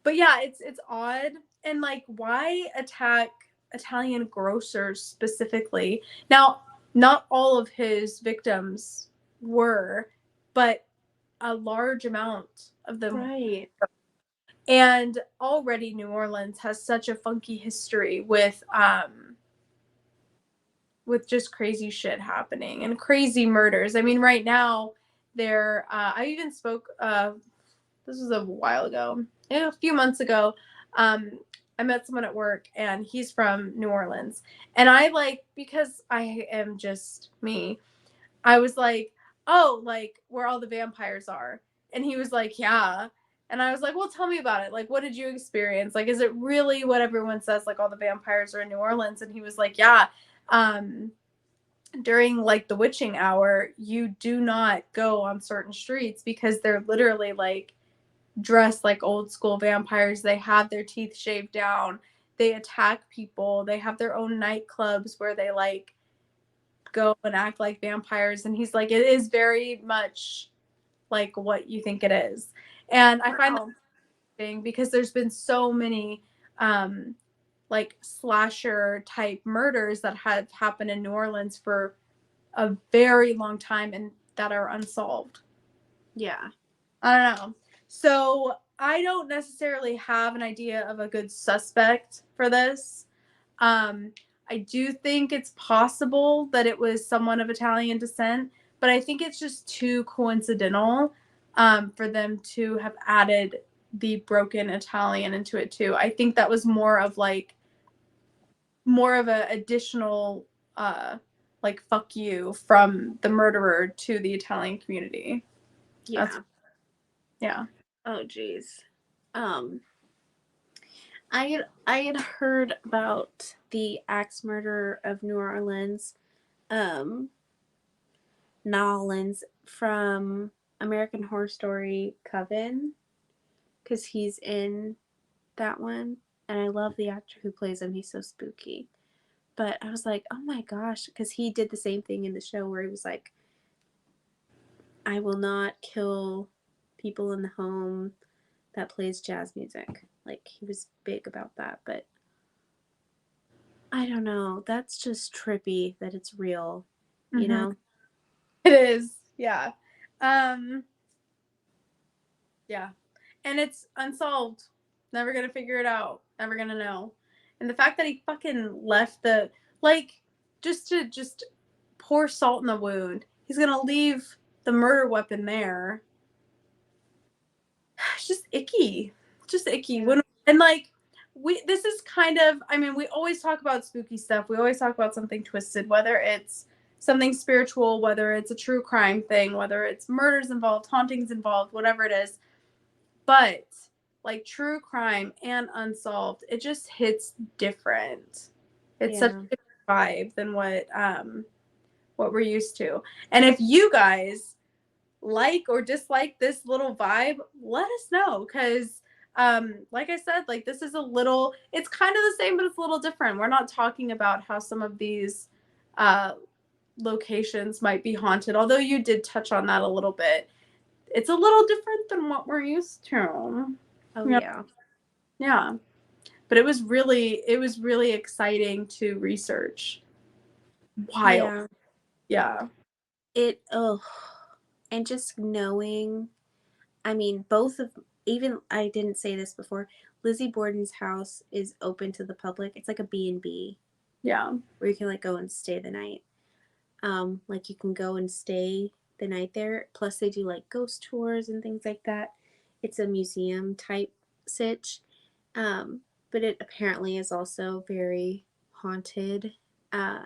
But yeah, it's odd. And like, why attack Italian grocers specifically? Now, not all of his victims were, but a large amount of them. Right. And already New Orleans has such a funky history with just crazy shit happening and crazy murders. I mean, right now I even spoke this was a while ago, a few months ago. I met someone at work and he's from New Orleans. And I like, because I am just me, I was like, oh, like where all the vampires are. And he was like, yeah. And I was like, well, tell me about it. Like, what did you experience? Like, is it really what everyone says? Like, all the vampires are in New Orleans? And he was like, yeah. During like the witching hour, you do not go on certain streets because they're literally like dressed like old school vampires. They have their teeth shaved down. They attack people. They have their own nightclubs where they like go and act like vampires. And he's like, it is very much like what you think it is. And I find that interesting because there's been so many like slasher type murders that have happened in New Orleans for a very long time and that are unsolved. Yeah. I don't know. So I don't necessarily have an idea of a good suspect for this. I do think it's possible that it was someone of Italian descent, but I think it's just too coincidental for them to have added the broken Italian into it too. I think that was more of a additional like fuck you from the murderer to the Italian community. Yeah. Yeah. Oh geez. Um I had heard about the axe murder of New Orleans, um, Nolans from American Horror Story Coven, because he's in that one, and I love the actor who plays him. He's so spooky. But I was like, oh my gosh, because he did the same thing in the show where he was like, I will not kill people in the home that plays jazz music. Like, he was big about that, but I don't know. That's just trippy that it's real, you know? It is. Yeah. Um yeah. And it's unsolved. Never gonna figure it out. Never gonna know. And the fact that he fucking left the like just pour salt in the wound. He's gonna leave the murder weapon there. It's just icky. Just icky. And like this is kind of, I mean, we always talk about spooky stuff. We always talk about something twisted, whether it's something spiritual, whether it's a true crime thing, whether it's murders involved, hauntings involved, whatever it is. But like true crime and unsolved, it just hits different. It's such a different vibe than what we're used to. And if you guys like or dislike this little vibe, let us know, because like I said, like this is it's kind of the same, but it's a little different. We're not talking about how some of these locations might be haunted, although you did touch on that a little bit. It's a little different than what we're used to. Oh, yeah. Yeah. But it was really exciting to research. Wild. Yeah. Oh, and just knowing, I mean, both of, even, I didn't say this before, Lizzie Borden's house is open to the public. It's like a B&B. Yeah. Where you can like go and stay the night. Like you can go and stay the night there. Plus they do like ghost tours and things like that. It's a museum type sitch. But it apparently is also very haunted. I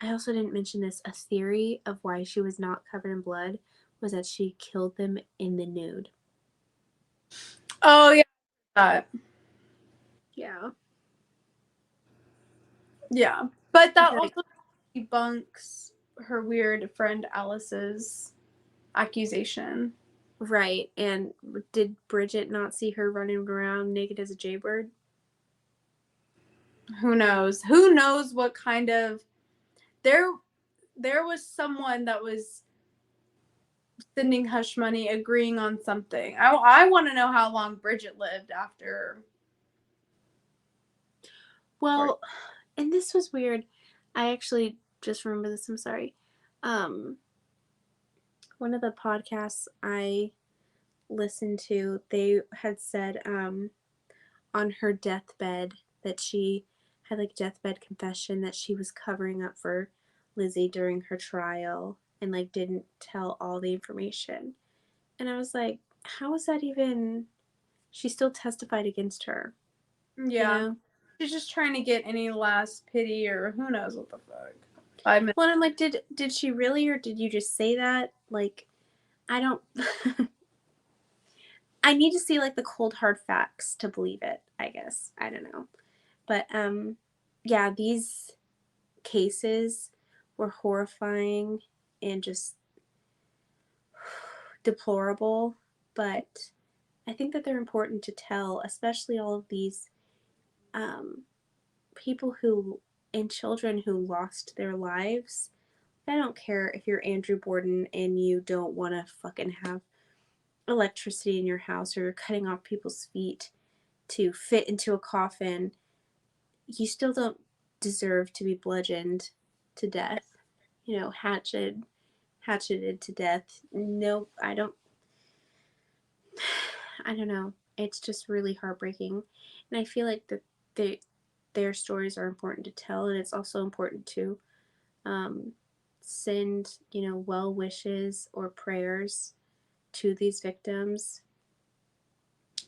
also didn't mention this. A theory of why she was not covered in blood was that she killed them in the nude. Oh yeah. Yeah. Yeah. But that also debunks her weird friend Alice's accusation. Right. And did Bridget not see her running around naked as a jaybird? Who knows? Who knows what kind of there was someone that was sending hush money, agreeing on something. I want to know how long Bridget lived after. Well, and this was weird. I actually just remember this. I'm sorry. Um, one of the podcasts I listened to, they had said on her deathbed that she had like deathbed confession that she was covering up for Lizzie during her trial and like didn't tell all the information. And I was like, how is that even? She still testified against her. You Yeah. know? She's just trying to get any last pity or who knows what the fuck. 5 minutes. Well, and I'm like, did she really, or did you just say that? Like, I don't. I need to see like the cold hard facts to believe it. I guess I don't know, but yeah, these cases were horrifying and just deplorable. But I think that they're important to tell, especially all of these um, people who and children who lost their lives. I don't care if you're Andrew Borden and you don't want to fucking have electricity in your house or you're cutting off people's feet to fit into a coffin. You still don't deserve to be bludgeoned to death. You know, hatcheted to death. No, I don't. I don't know. It's just really heartbreaking, and I feel like that their stories are important to tell, and it's also important to um, send well wishes or prayers to these victims,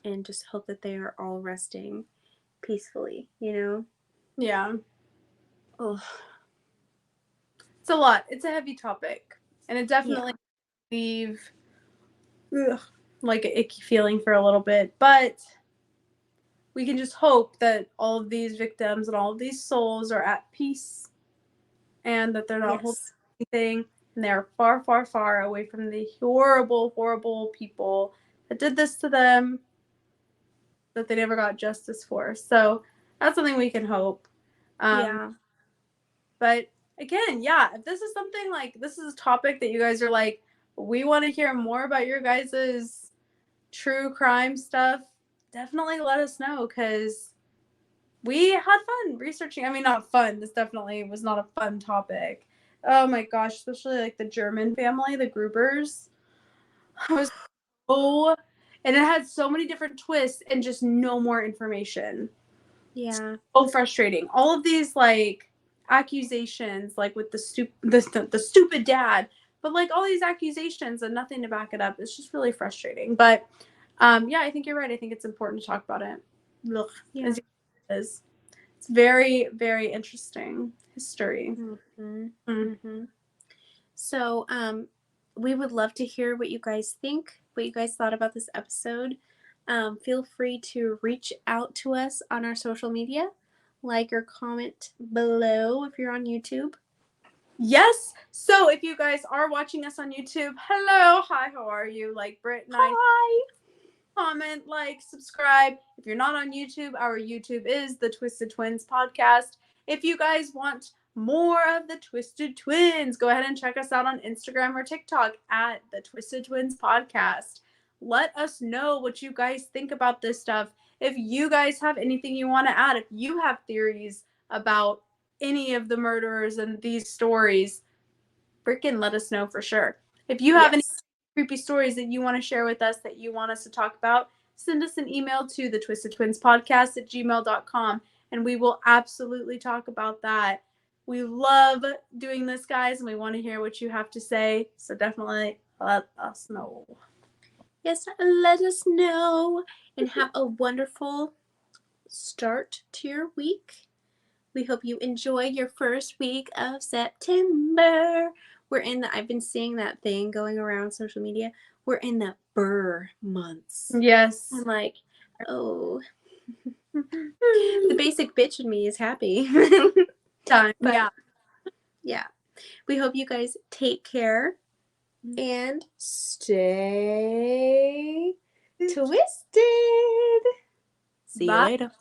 and just hope that they are all resting peacefully. Yeah. Oh It's a lot. It's a heavy topic. And it definitely yeah, leave like an icky feeling for a little bit. But we can just hope that all of these victims and all of these souls are at peace and that they're not holding yes, anything and they're far, far, far away from the horrible, horrible people that did this to them that they never got justice for. So that's something we can hope. yeah, But again, yeah, if this is something like this is a topic that you guys are like, we want to hear more about your guys's true crime stuff, definitely let us know because we had fun researching. I mean, not fun. This definitely was not a fun topic. Oh my gosh, especially like the German family, the Grubers. I was so, and it had so many different twists and just no more information. yeah, So frustrating. All of these like accusations, like with the stupid dad, but like all these accusations and nothing to back it up. It's just really frustrating. But yeah, I think you're right. I think it's important to talk about it. Ugh, yeah. as it is. It's very, very interesting history. Mm-hmm. Mm. Mm-hmm. So, we would love to hear what you guys think, what you guys thought about this episode. Feel free to reach out to us on our social media, like or comment below if you're on YouTube. Yes. So if you guys are watching us on YouTube, hello, hi, how are you? Like Britt and I, Hi. comment, like, subscribe. If you're not on YouTube, our YouTube is the Twisted Twins podcast. If you guys want more of the Twisted Twins, go ahead and check us out on Instagram or TikTok at the Twisted Twins podcast. Let us know what you guys think about this stuff. If you guys have anything you want to add, if you have theories about any of the murderers and these stories, freaking let us know for sure. If you have any Yes. creepy stories that you want to share with us that you want us to talk about, send us an email to the Twisted Twins podcast at gmail.com and we will absolutely talk about that. We love doing this, guys, and we want to hear what you have to say. So definitely let us know. Yes, let us know and have a wonderful start to your week. We hope you enjoy your first week of September. I've been seeing that thing going around social media. We're in the burr months. Yes. I'm like, oh, the basic bitch in me is happy. Time. But Yeah. yeah, we hope you guys take care and stay twisted. See you Bye. later.